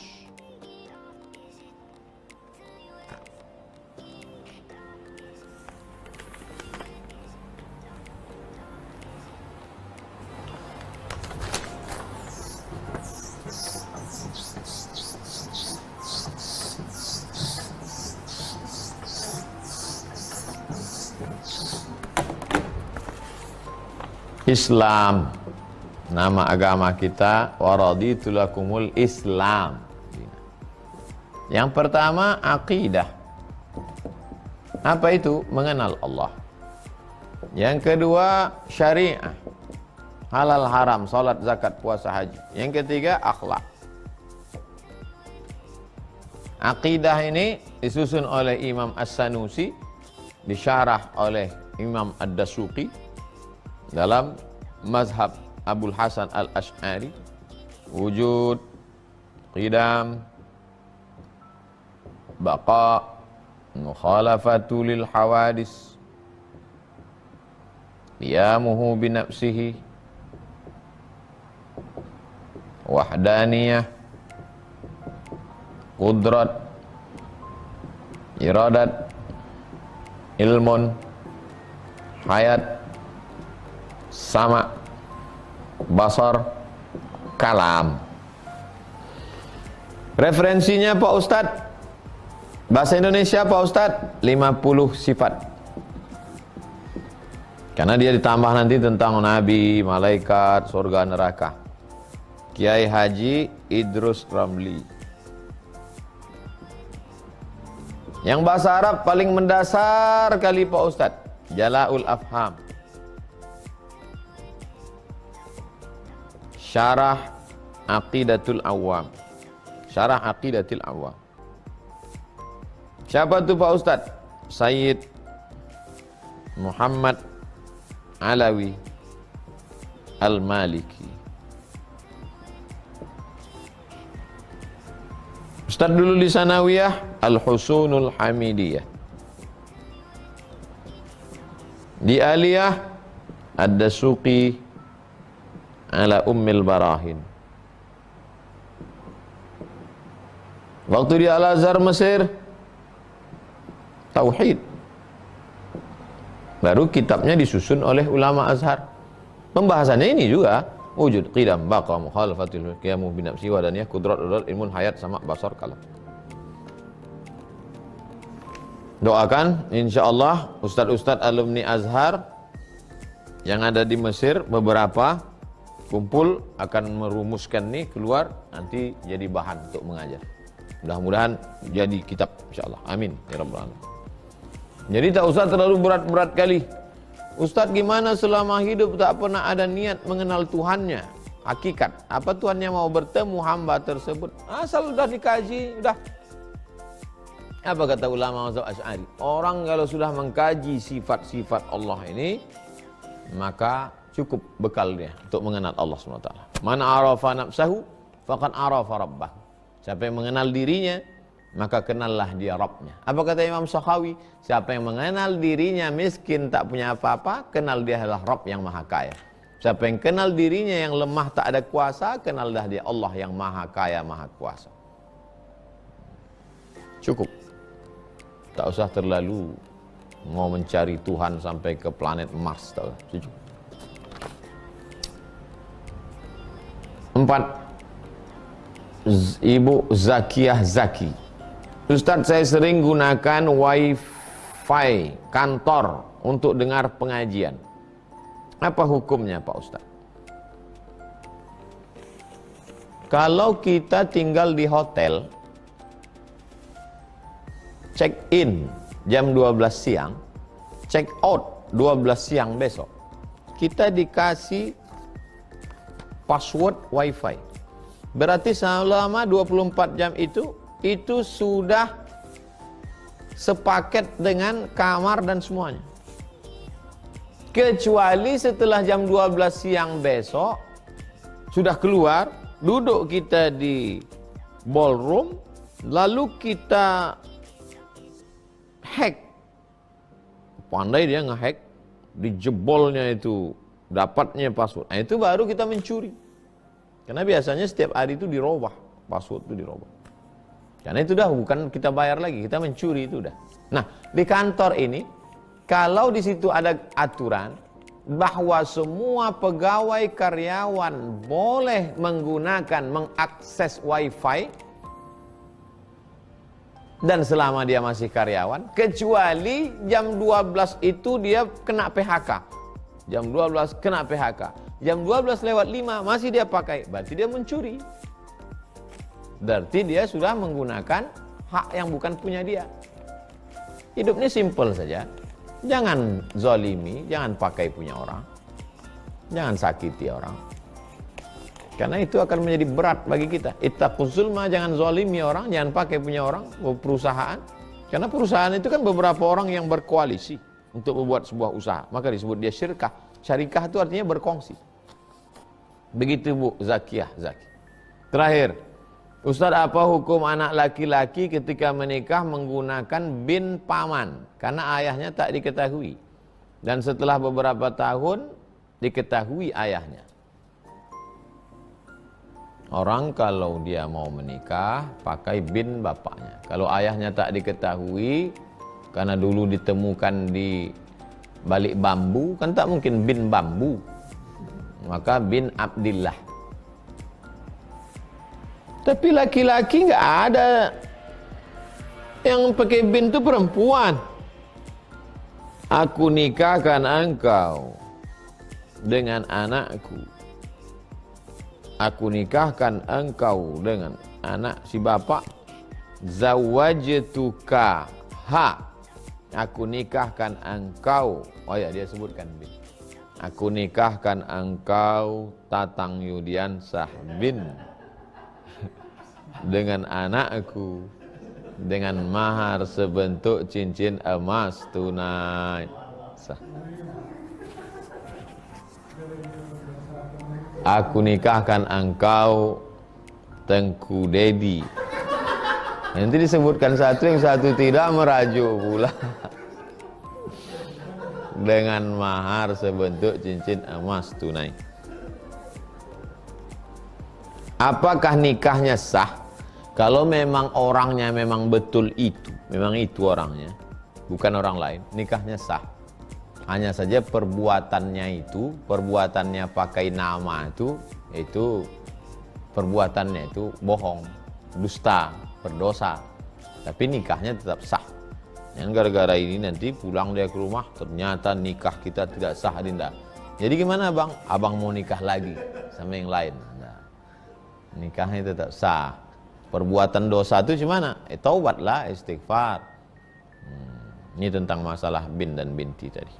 Islam, nama agama kita, wa raditu lakumul Islam. Yang pertama akidah. Apa itu? Mengenal Allah. Yang kedua syariah, halal haram, salat, zakat, puasa, haji. Yang ketiga akhlak. Akidah ini disusun oleh Imam As-Sanusi, disyarah oleh Imam Ad-Dasuqi dalam mazhab Abul Hasan Al-Ash'ari. Wujud, qidam, baqa, mukhalafatu lil hawadis, qiyamuhu binafsihi, wahdaniyah, qudrat, iradat, ilmun, hayat, sama, basar, kalam. Referensinya Pak Ustadz, bahasa Indonesia Pak Ustadz, 50 sifat. Karena dia ditambah nanti tentang nabi, malaikat, surga, neraka. Kiai Haji Idrus Ramli. Yang bahasa Arab paling mendasar kali Pak Ustadz, Jala'ul Afham. Syarah Aqidatul Awam. Syarah Aqidatul Awam. Siapa tu Pak Ustadz? Sayyid Muhammad Alawi Al-Maliki. Ustadz dulu di Sanawiyah Al-Husunul Hamidiyah. Di Aliyah Ad-Dasuqi ala Ummil Barahin. Waktu di Al-Azhar Mesir, Tauhid. Baru kitabnya disusun oleh ulama Azhar. Pembahasannya ini juga wujud, qidam, baqa, mukhalafatul, qiyamu binafsi, wadaniyah, kudrat, ilmun, hayat, sama, basar, kalam. Doakan insyaallah ustadz-ustadz alumni Azhar yang ada di Mesir beberapa kumpul akan merumuskan nih keluar, nanti jadi bahan untuk mengajar. Mudah-mudahan jadi kitab insyaallah. Amin ya rabbal alamin. Jadi tak usah terlalu berat-berat kali. Ustadz gimana selama hidup tak pernah ada niat mengenal Tuhannya, hakikat. Apa Tuhannya mau bertemu hamba tersebut? Asal udah dikaji, udah. Apa kata ulama mazhab Asy'ari? Orang kalau sudah mengkaji sifat-sifat Allah ini, maka cukup bekal dia untuk mengenal Allah SWT. Man arafa nafsahu faqad arafa rabbah. Siapa yang mengenal dirinya, maka kenallah dia Rabbnya. Apa kata Imam Sakhawi? Siapa yang mengenal dirinya miskin tak punya apa-apa, kenal dia adalah Rabb yang maha kaya. Siapa yang kenal dirinya yang lemah tak ada kuasa, kenallah dia Allah yang maha kaya, maha kuasa. Cukup. Tak usah terlalu mau mencari Tuhan sampai ke planet Mars. Tak usah. Cukup. 4. Ibu Zakiyah Zaki. Ustadz, saya sering gunakan wifi kantor untuk dengar pengajian. Apa hukumnya Pak Ustadz? Kalau kita tinggal di hotel, check in jam 12 siang, check out 12 siang besok, kita dikasih password wifi. Berarti selama 24 jam itu sudah sepaket dengan kamar dan semuanya. Kecuali setelah jam 12 siang besok sudah keluar, duduk kita di ballroom, lalu kita hack. Pandai dia ngehack, dijebolnya itu dapatnya password. Nah, itu baru kita mencuri. Karena biasanya setiap hari itu dirubah, password itu dirubah. Karena itu dah bukan kita bayar lagi, kita mencuri itu dah. Nah, di kantor ini, kalau di situ ada aturan bahwa semua pegawai karyawan boleh menggunakan, mengakses wifi, dan selama dia masih karyawan, kecuali jam 12 itu dia kena PHK. Jam 12 kena PHK. Jam 12 lewat 5 masih dia pakai, berarti dia mencuri. Berarti dia sudah menggunakan hak yang bukan punya dia. Hidupnya simple saja. Jangan zalimi, jangan pakai punya orang. Jangan sakiti orang. Karena itu akan menjadi berat bagi kita. Ittaquz zulma, jangan zalimi orang, jangan pakai punya orang, perusahaan. Karena perusahaan itu kan beberapa orang yang berkoalisi untuk membuat sebuah usaha. Maka disebut dia syirkah. Syarikah itu artinya berkongsi. Begitu Bu Zakiyah, Zaki. Terakhir, Ustaz, apa hukum anak laki-laki ketika menikah menggunakan bin paman? Karena ayahnya tak diketahui. Dan setelah beberapa tahun diketahui ayahnya. Orang kalau dia mau menikah pakai bin bapaknya. Kalau ayahnya tak diketahui karena dulu ditemukan di balik bambu, kan tak mungkin bin bambu. Maka bin Abdillah. Tapi laki-laki nggak ada yang pakai bin itu perempuan. Aku nikahkan engkau dengan anakku. Aku nikahkan engkau dengan anak si bapak. Zawajtuka ha. Aku nikahkan engkau. Oh ya, dia sebutkan bin. Aku nikahkan engkau Tatang Yudiansah bin dengan anakku dengan mahar sebentuk cincin emas tunai. Sah. Aku nikahkan engkau Tengku Dedi. Nanti disebutkan satu, yang satu tidak, merajuk pula. Dengan mahar sebentuk cincin emas tunai. Apakah nikahnya sah? Kalau memang orangnya memang betul itu, memang itu orangnya, bukan orang lain, nikahnya sah. Hanya saja perbuatannya itu, perbuatannya pakai nama itu perbuatannya itu bohong, dusta, berdosa. Tapi nikahnya tetap sah. Yang gara-gara ini nanti pulang dia ke rumah, ternyata nikah kita tidak sah, Dinda. Jadi gimana bang? Abang mau nikah lagi sama yang lain. Nah, nikahnya tetap sah. Perbuatan dosa itu gimana? Taubatlah, istighfar. Ini tentang masalah bin dan binti tadi.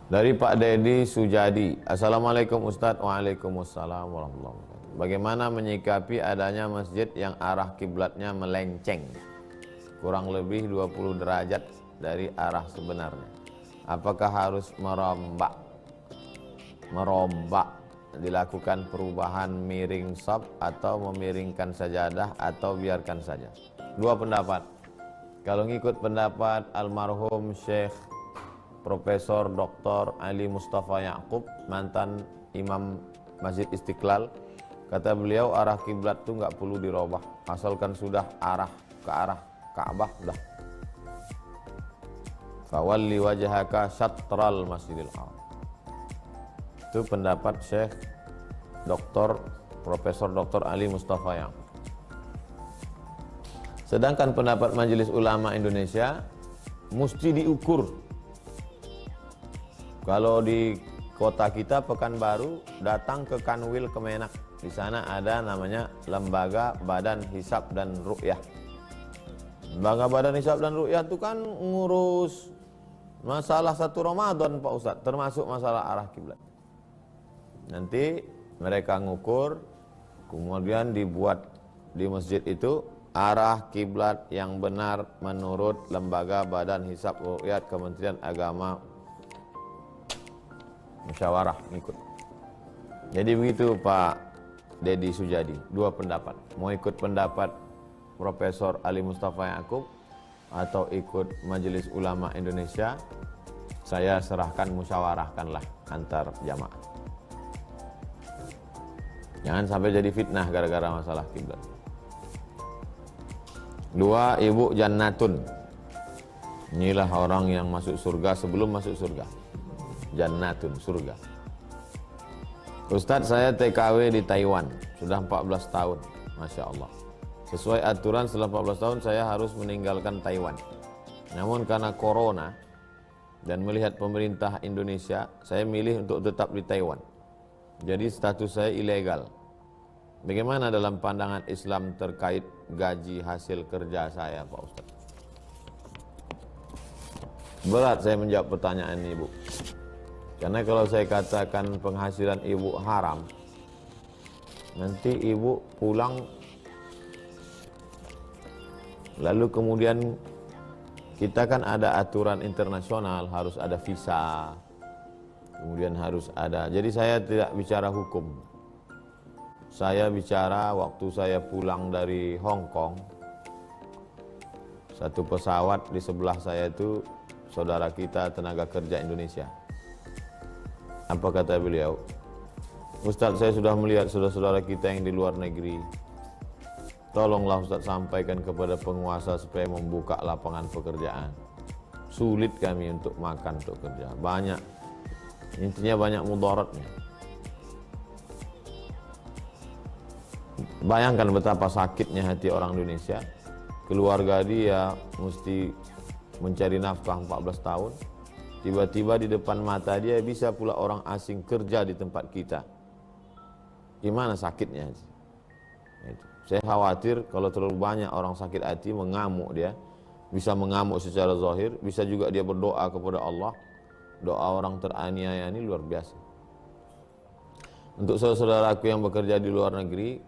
Dari Pak Dedi Sujadi. Assalamualaikum Ustadz. Waalaikumsalam warahmatullahi wabarakatuh. Bagaimana menyikapi adanya masjid yang arah kiblatnya melenceng kurang lebih 20 derajat dari arah sebenarnya? Apakah harus merombak dilakukan perubahan miring shaf atau memiringkan sajadah atau biarkan saja? Dua pendapat. Kalau ngikut pendapat almarhum Syekh Profesor Dr. Ali Mustafa Yaqub, mantan Imam Masjid Istiqlal, kata beliau arah kiblat itu nggak perlu dirubah, asalkan sudah arah ke arah Ka'bah dah. Fawalli wajhaka syatral Masjidil Haram. Itu pendapat Syekh Dr. Profesor Dr. Ali Mustafa Yaqub. Sedangkan pendapat Majelis Ulama Indonesia mesti diukur. Kalau di kota kita Pekanbaru, datang ke Kanwil Kemenak. Di sana ada namanya Lembaga Badan Hisab dan Ru'yah. Lembaga Badan Hisab dan Ru'yah itu kan ngurus masalah 1 Ramadan Pak Ustadz, termasuk masalah arah kiblat. Nanti mereka ngukur, kemudian dibuat di masjid itu arah kiblat yang benar menurut Lembaga Badan Hisab Ru'yah Kementerian Agama, musyawarah ngikut. Jadi begitu Pak Dedi Sujadi, dua pendapat. Mau ikut pendapat Profesor Ali Mustafa Yaqub atau ikut Majelis Ulama Indonesia, saya serahkan, musyawarahkanlah antar jamaah. Jangan sampai jadi fitnah gara-gara masalah kiblat. Dua, Ibu Jannatun. Inilah orang yang masuk surga sebelum masuk surga. Jannatun, surga. Ustadz, saya TKW di Taiwan sudah 14 tahun, Masya Allah. Sesuai aturan setelah 14 tahun saya harus meninggalkan Taiwan. Namun karena corona dan melihat pemerintah Indonesia, saya milih untuk tetap di Taiwan. Jadi status saya ilegal. Bagaimana dalam pandangan Islam terkait gaji hasil kerja saya, Pak Ustaz? Berat saya menjawab pertanyaan Ibu. Karena kalau saya katakan penghasilan Ibu haram, nanti Ibu pulang, lalu kemudian kita kan ada aturan internasional, harus ada visa, kemudian harus ada. Jadi saya tidak bicara hukum. Saya bicara waktu saya pulang dari Hong Kong, satu pesawat di sebelah saya itu saudara kita tenaga kerja Indonesia. Apa kata beliau? Ustadz, saya sudah melihat saudara-saudara kita yang di luar negeri. Tolonglah Ustadz sampaikan kepada penguasa supaya membuka lapangan pekerjaan. Sulit kami untuk makan, untuk kerja. Banyak, intinya banyak mudaratnya. Bayangkan betapa sakitnya hati orang Indonesia. Keluarga dia mesti mencari nafkah 14 tahun. Tiba-tiba di depan mata dia bisa pula orang asing kerja di tempat kita. Gimana sakitnya? Itu. Saya khawatir kalau terlalu banyak orang sakit hati mengamuk dia. Bisa mengamuk secara zahir, bisa juga dia berdoa kepada Allah. Doa orang teraniaya ini luar biasa. Untuk saudara-saudaraku yang bekerja di luar negeri,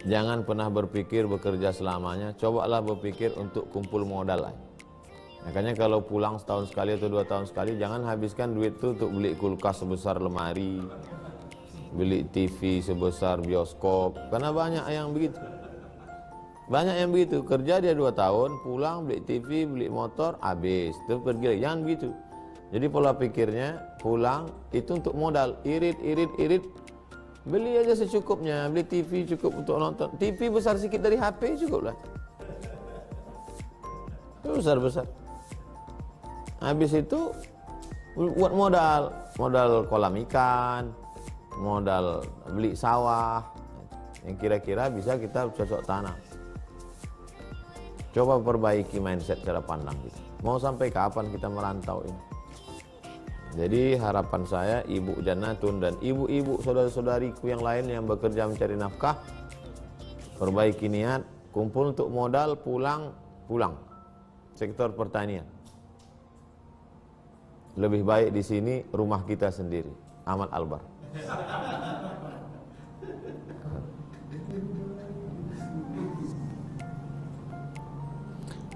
jangan pernah berpikir bekerja selamanya. Cobalah berpikir untuk kumpul modal. Makanya kalau pulang setahun sekali atau 2 tahun sekali, jangan habiskan duit itu untuk beli kulkas sebesar lemari, beli TV sebesar bioskop, karena banyak yang begitu. Banyak yang begitu, kerja dia 2 tahun, pulang beli TV, beli motor, habis, terus pergi lagi. Jangan begitu. Jadi pola pikirnya, pulang itu untuk modal, irit, beli aja secukupnya, beli TV cukup untuk nonton. TV besar sedikit dari HP cukup lah. Itu besar-besar. Habis itu buat modal kolam ikan, modal beli sawah, yang kira-kira bisa kita cocok tanam. Coba perbaiki mindset cara pandang kita. Mau sampai kapan kita merantau ini? Jadi harapan saya, Ibu Jannatun dan ibu-ibu saudara-saudariku yang lain yang bekerja mencari nafkah, perbaiki niat, kumpul untuk modal, pulang. Sektor pertanian. Lebih baik di sini rumah kita sendiri. Ahmad Albar.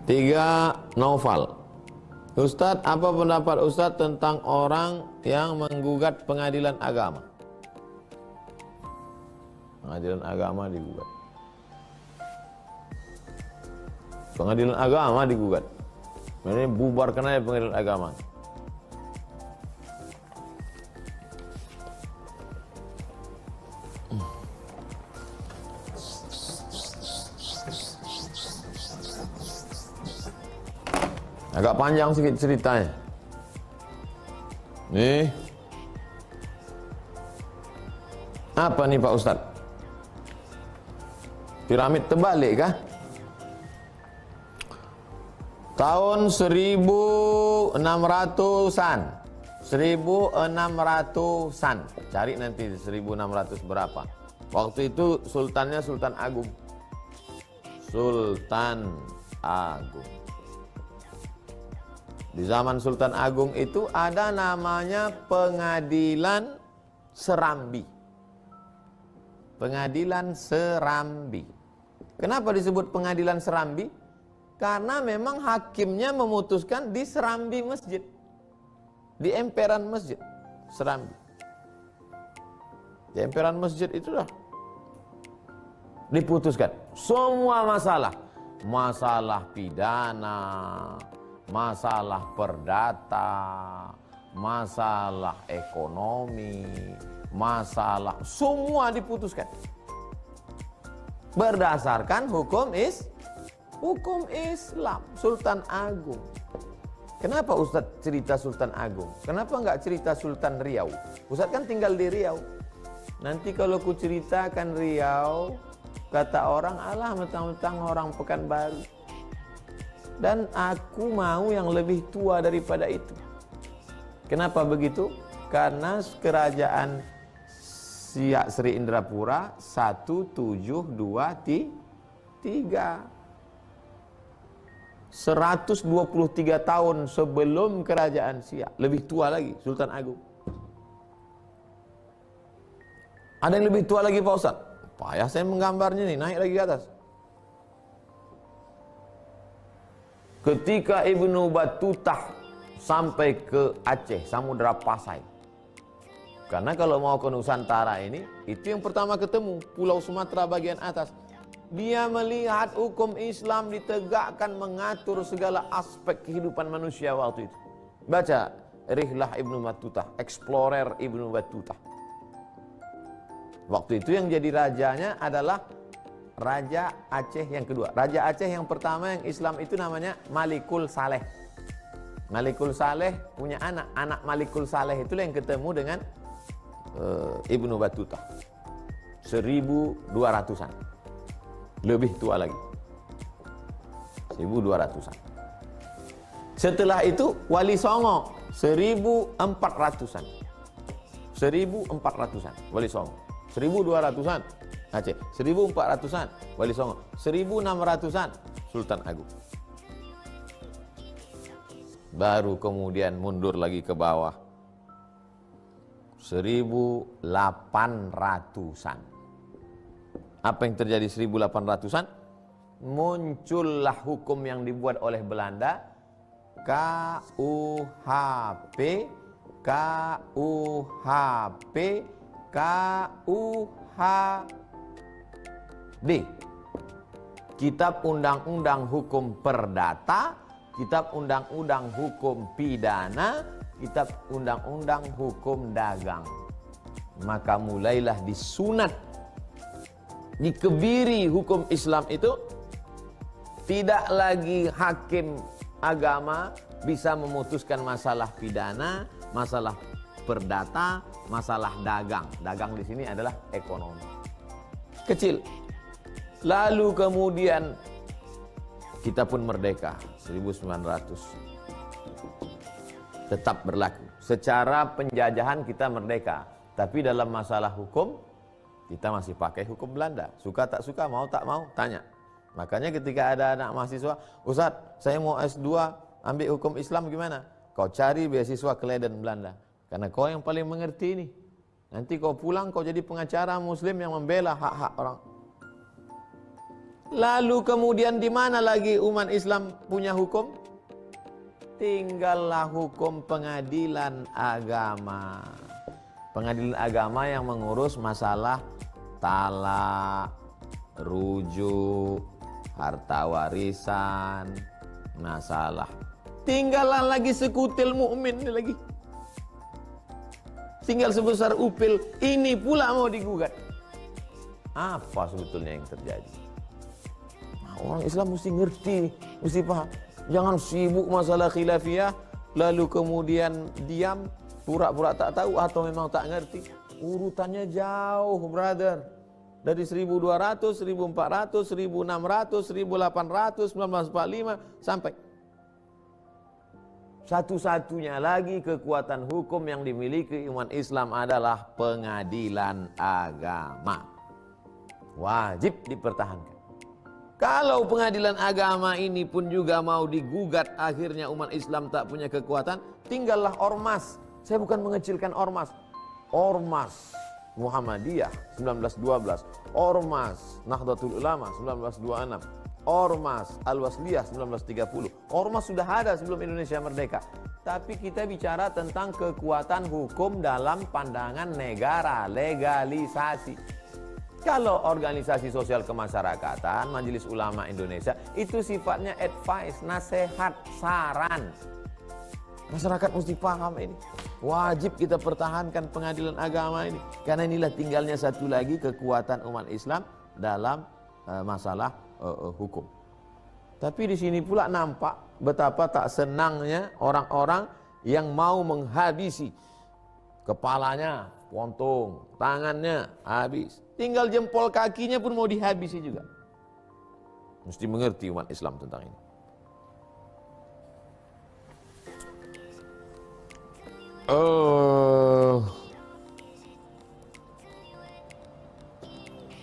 Tiga, Naufal. Ustadz, apa pendapat Ustadz tentang orang yang menggugat pengadilan agama? Pengadilan agama digugat. Pengadilan agama digugat. Ini bubarkan aja pengadilan agama. Agak panjang sedikit ceritanya. Nih. Apa nih Pak Ustadz? Piramid terbalik kah? Tahun 1600-an. 1600-an. Cari nanti 1600 berapa. Waktu itu sultannya Sultan Agung. Sultan Agung. Di zaman Sultan Agung itu ada namanya Pengadilan Serambi. Pengadilan Serambi. Kenapa disebut Pengadilan Serambi? Karena memang hakimnya memutuskan di Serambi Masjid. Di emperan masjid Serambi. Di emperan masjid itulah diputuskan semua masalah. Masalah pidana, masalah perdata, masalah ekonomi, masalah semua diputuskan berdasarkan hukum Islam. Sultan Agung. Kenapa Ustadz cerita Sultan Agung? Kenapa enggak cerita Sultan Riau? Ustadz kan tinggal di Riau. Nanti kalau ku ceritakan Riau, Kata orang, alah mentang-mentang orang Pekanbaru. Dan aku mau yang lebih tua daripada itu. Kenapa begitu? Karena kerajaan Siak Sri Indrapura 1723. 123 tahun sebelum kerajaan Siak. Lebih tua lagi Sultan Agung. Ada yang lebih tua lagi Pak Ustadz? Payah saya menggambarnya nih, naik lagi ke atas. Ketika Ibnu Battutah sampai ke Aceh, Samudra Pasai. Karena kalau mau ke Nusantara ini, itu yang pertama ketemu, Pulau Sumatera bagian atas. Dia melihat hukum Islam ditegakkan mengatur segala aspek kehidupan manusia waktu itu. Baca Rihlah Ibnu Battutah, Explorer Ibnu Battutah. Waktu itu yang jadi rajanya adalah Raja Aceh yang kedua. Raja Aceh yang pertama yang Islam itu namanya Malikul Saleh. Malikul Saleh punya anak. Anak Malikul Saleh itu yang ketemu dengan Ibnu Battutah. 1200-an. Lebih tua lagi. 1200-an. Setelah itu Wali Songo 1400-an. 1400-an Wali Songo. 1200-an Aceh, 1400-an Wali Songo, 1600-an Sultan Agung. Baru kemudian mundur lagi ke bawah 1800-an. Apa yang terjadi 1800-an? Muncullah hukum yang dibuat oleh Belanda, KUHP, KUHD, Kitab Undang-Undang Hukum Perdata, Kitab Undang-Undang Hukum Pidana, Kitab Undang-Undang Hukum Dagang. Maka mulailah disunat, dikebiri hukum Islam itu. Tidak lagi hakim agama bisa memutuskan masalah pidana, masalah perdata, masalah dagang. Dagang di sini adalah ekonomi. Kecil. Lalu kemudian kita pun merdeka 1900. Tetap berlaku. Secara penjajahan kita merdeka, tapi dalam masalah hukum kita masih pakai hukum Belanda. Suka tak suka, mau tak mau, tanya. Makanya ketika ada anak mahasiswa, Ustadz, saya mau S2 ambil hukum Islam gimana? Kau cari beasiswa ke Leiden Belanda. Karena kau yang paling mengerti ini. Nanti kau pulang, kau jadi pengacara muslim yang membela hak-hak orang. Lalu kemudian di mana lagi umat Islam punya hukum? Tinggallah hukum pengadilan agama. Pengadilan agama yang mengurus masalah talak, rujuk, harta warisan, masalah. Tinggallah lagi sekutil mukmin lagi. Tinggal sebesar upil, ini pula mau digugat. Apa sebetulnya yang terjadi? Nah, orang Islam mesti ngerti, mesti paham. Jangan sibuk masalah khilafiyah, lalu kemudian diam, pura-pura tak tahu atau memang tak ngerti. Urutannya jauh, brother. Dari 1200, 1400, 1600, 1800, 1945 sampai satu-satunya lagi kekuatan hukum yang dimiliki umat Islam adalah pengadilan agama. Wajib dipertahankan. Kalau pengadilan agama ini pun juga mau digugat, akhirnya umat Islam tak punya kekuatan, tinggallah ormas. Saya bukan mengecilkan ormas. Ormas Muhammadiyah 1912, Ormas Nahdlatul Ulama 1926, Ormas Al-Wasliyah 1930. Ormas sudah ada sebelum Indonesia merdeka. Tapi kita bicara tentang kekuatan hukum dalam pandangan negara, legalisasi. Kalau organisasi sosial kemasyarakatan, Majelis Ulama Indonesia, itu sifatnya advice, nasihat, saran. Masyarakat mesti paham ini. Wajib kita pertahankan pengadilan agama ini. Karena inilah tinggalnya satu lagi kekuatan umat Islam dalam masalah hukum. Tapi di sini pula nampak betapa tak senangnya orang-orang yang mau menghabisi. Kepalanya potong, tangannya habis, Tinggal jempol kakinya pun mau dihabisi juga. Mesti mengerti umat Islam tentang ini.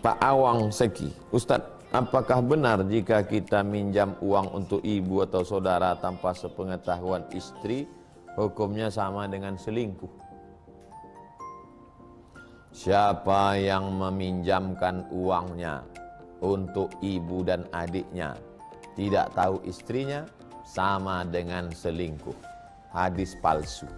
Pak Awang Seki, Ustadz, apakah benar jika kita minjam uang untuk ibu atau saudara tanpa sepengetahuan istri, hukumnya sama dengan selingkuh? Siapa yang meminjamkan uangnya untuk ibu dan adiknya, tidak tahu istrinya, sama dengan selingkuh. Hadis palsu.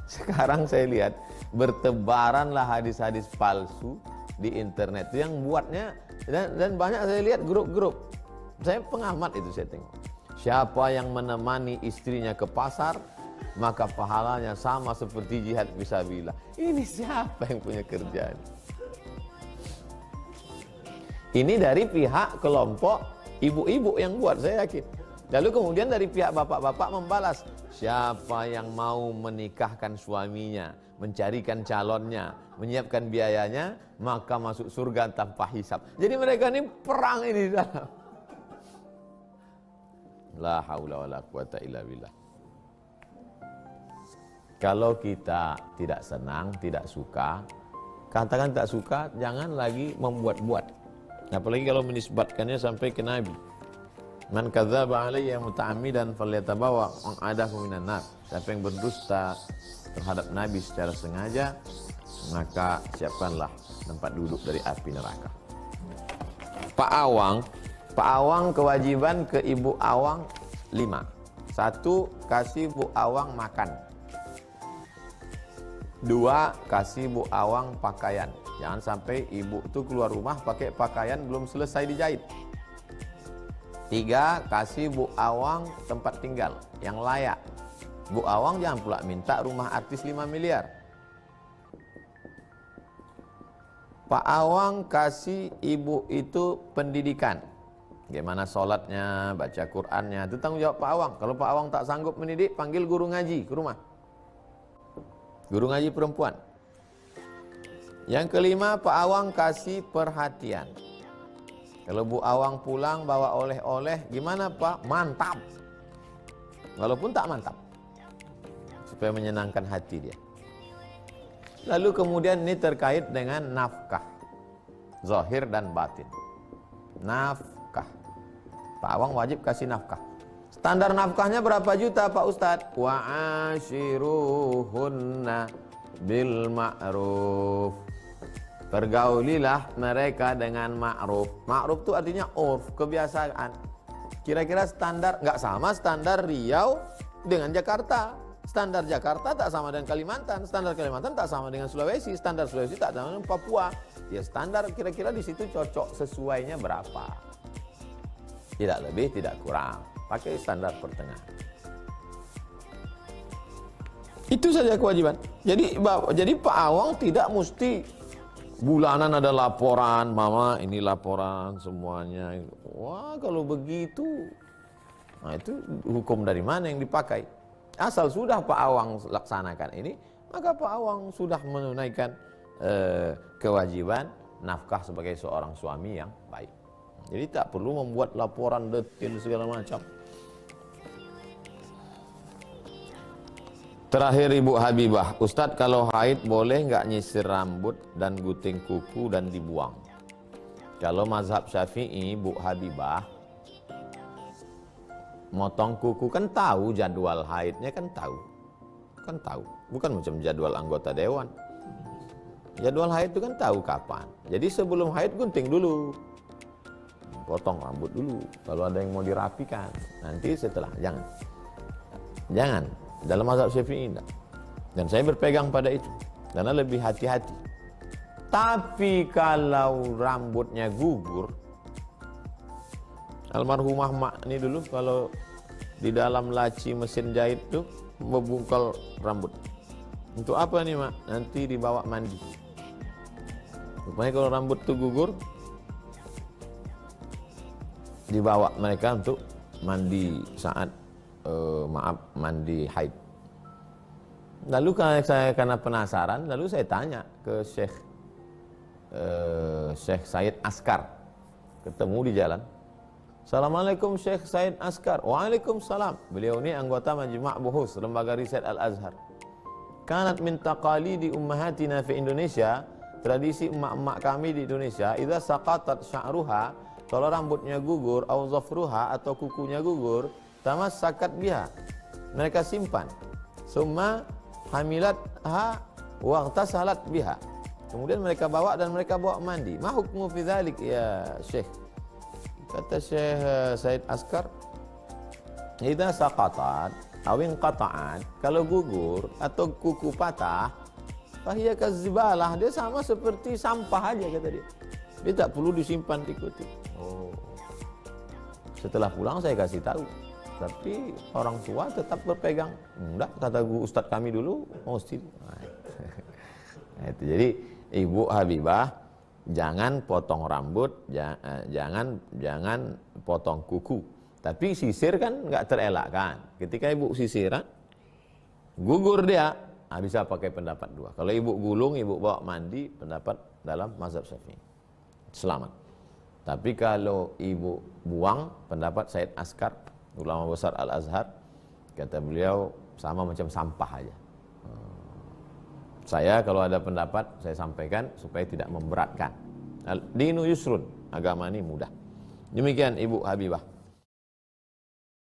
Sekarang saya lihat bertebaranlah hadis-hadis palsu di internet yang buatnya, dan banyak saya lihat grup-grup. Saya pengamat itu, saya tengok. Siapa yang menemani istrinya ke pasar, maka pahalanya sama seperti jihad fisabilillah. Ini siapa yang punya kerjaan? Ini dari pihak kelompok ibu-ibu yang buat, saya yakin. Lalu kemudian dari pihak bapak-bapak membalas, siapa yang mau menikahkan suaminya, mencarikan calonnya, menyiapkan biayanya, maka masuk surga tanpa hisab. Jadi mereka ini perang ini di dalam. La haula wala quwata illa billah. Kalau kita tidak senang, tidak suka, katakan tak suka, jangan lagi membuat-buat. Apalagi kalau menisbatkannya sampai ke Nabi. Man kadzdzaba alayya muta'ammidan falyatabawa maq'adahu minan nar. Siapa yang berdusta terhadap Nabi secara sengaja, maka siapkanlah tempat duduk dari api neraka. Pak Awang kewajiban ke Ibu Awang 5. 1. Kasih Bu Awang makan. 2. Kasih Bu Awang pakaian. Jangan sampai ibu itu keluar rumah pakai pakaian belum selesai dijahit. 3. Kasih Bu Awang tempat tinggal yang layak. Bu Awang jangan pula minta rumah artis 5 miliar. Pak Awang kasih ibu itu pendidikan. Bagaimana sholatnya, baca Qur'annya, itu tanggung jawab Pak Awang. Kalau Pak Awang tak sanggup mendidik, panggil guru ngaji ke rumah. Guru ngaji perempuan. Yang kelima, Pak Awang kasih perhatian. Kalau Bu Awang pulang bawa oleh-oleh, gimana Pak? Mantap. Walaupun tak mantap, supaya menyenangkan hati dia. Lalu kemudian ini terkait dengan nafkah, zahir dan batin. Nafkah, Pak Awang wajib kasih nafkah. Standar nafkahnya berapa juta Pak Ustadz? Wa ashiruhunna bil ma'ruf. Pergaulilah mereka dengan ma'ruf. Ma'ruf itu artinya urf, kebiasaan. Kira-kira standar, nggak sama standar Riau dengan Jakarta. Standar Jakarta tak sama dengan Kalimantan. Standar Kalimantan tak sama dengan Sulawesi. Standar Sulawesi tak sama dengan Papua. Ya standar kira-kira di situ cocok sesuainya berapa. Tidak lebih, tidak kurang. Pakai standar pertengahan. Itu saja kewajiban. Jadi Pak Awang tidak mesti bulanan ada laporan, mama ini laporan semuanya. Wah kalau begitu, nah itu hukum dari mana yang dipakai? Asal sudah Pak Awang laksanakan ini, maka Pak Awang sudah menunaikan kewajiban nafkah sebagai seorang suami yang baik. Jadi tak perlu membuat laporan detail segala macam. Terakhir Ibu Habibah, Ustadz kalau haid boleh nggak nyisir rambut dan gunting kuku dan dibuang? Kalau mazhab Syafi'i, Bu Habibah, motong kuku kan tahu jadwal haidnya kan tahu, bukan macam jadwal anggota dewan. Jadwal haid itu kan tahu kapan. Jadi sebelum haid gunting dulu, potong rambut dulu. Kalau ada yang mau dirapikan, nanti setelah jangan. Dalam mazhab Syafi'i tidak. Dan saya berpegang pada itu karena lebih hati-hati. Tapi kalau rambutnya gugur, almarhumah mak ini dulu kalau di dalam laci mesin jahit itu membungkal rambut. Untuk apa nih mak? Nanti dibawa mandi. Rupanya kalau rambut itu gugur, dibawa mereka untuk mandi saat mandi haid. Lalu saya karena penasaran, lalu saya tanya ke Syekh Syekh Said Askar. Ketemu di jalan. Assalamualaikum Syekh Said Askar. Waalaikumsalam. Beliau ini anggota Majma' Buhus, lembaga riset Al-Azhar. Kanat min taqalidi ummahatina fi Indonesia, tradisi emak-emak kami di Indonesia, idza saqatat sya'ruha, kalau rambutnya gugur, au zafruha atau kukunya gugur, tamassakat biha. Mereka simpan. Summa hamilatha wa ightasalat biha. Kemudian mereka bawa dan mereka bawa mandi. Ma hukmu fi dzalik ya Syekh? Kata Syekh Said Askar, idza saqatat aw inqata'at, kalau gugur atau kuku patah, fahiya kazibalah, dia sama seperti sampah aja kata dia. Dia tak perlu disimpan diikuti. Oh. Setelah pulang saya kasih tahu, tapi orang tua tetap berpegang. Enggak, kata Ustadz kami dulu mesti. Nah, itu. Jadi Ibu Habibah, jangan potong rambut, jangan potong kuku. Tapi sisir kan nggak terelakkan. Ketika ibu sisiran, gugur dia, bisa pakai pendapat dua. Kalau ibu gulung, ibu bawa mandi, pendapat dalam mazhab Syafi'i. Selamat. Tapi kalau ibu buang, pendapat Said Askar, ulama besar Al-Azhar, kata beliau sama macam sampah aja. Saya kalau ada pendapat saya sampaikan supaya tidak memberatkan. Dinu yusrun, agama ini mudah. Demikian Ibu Habibah.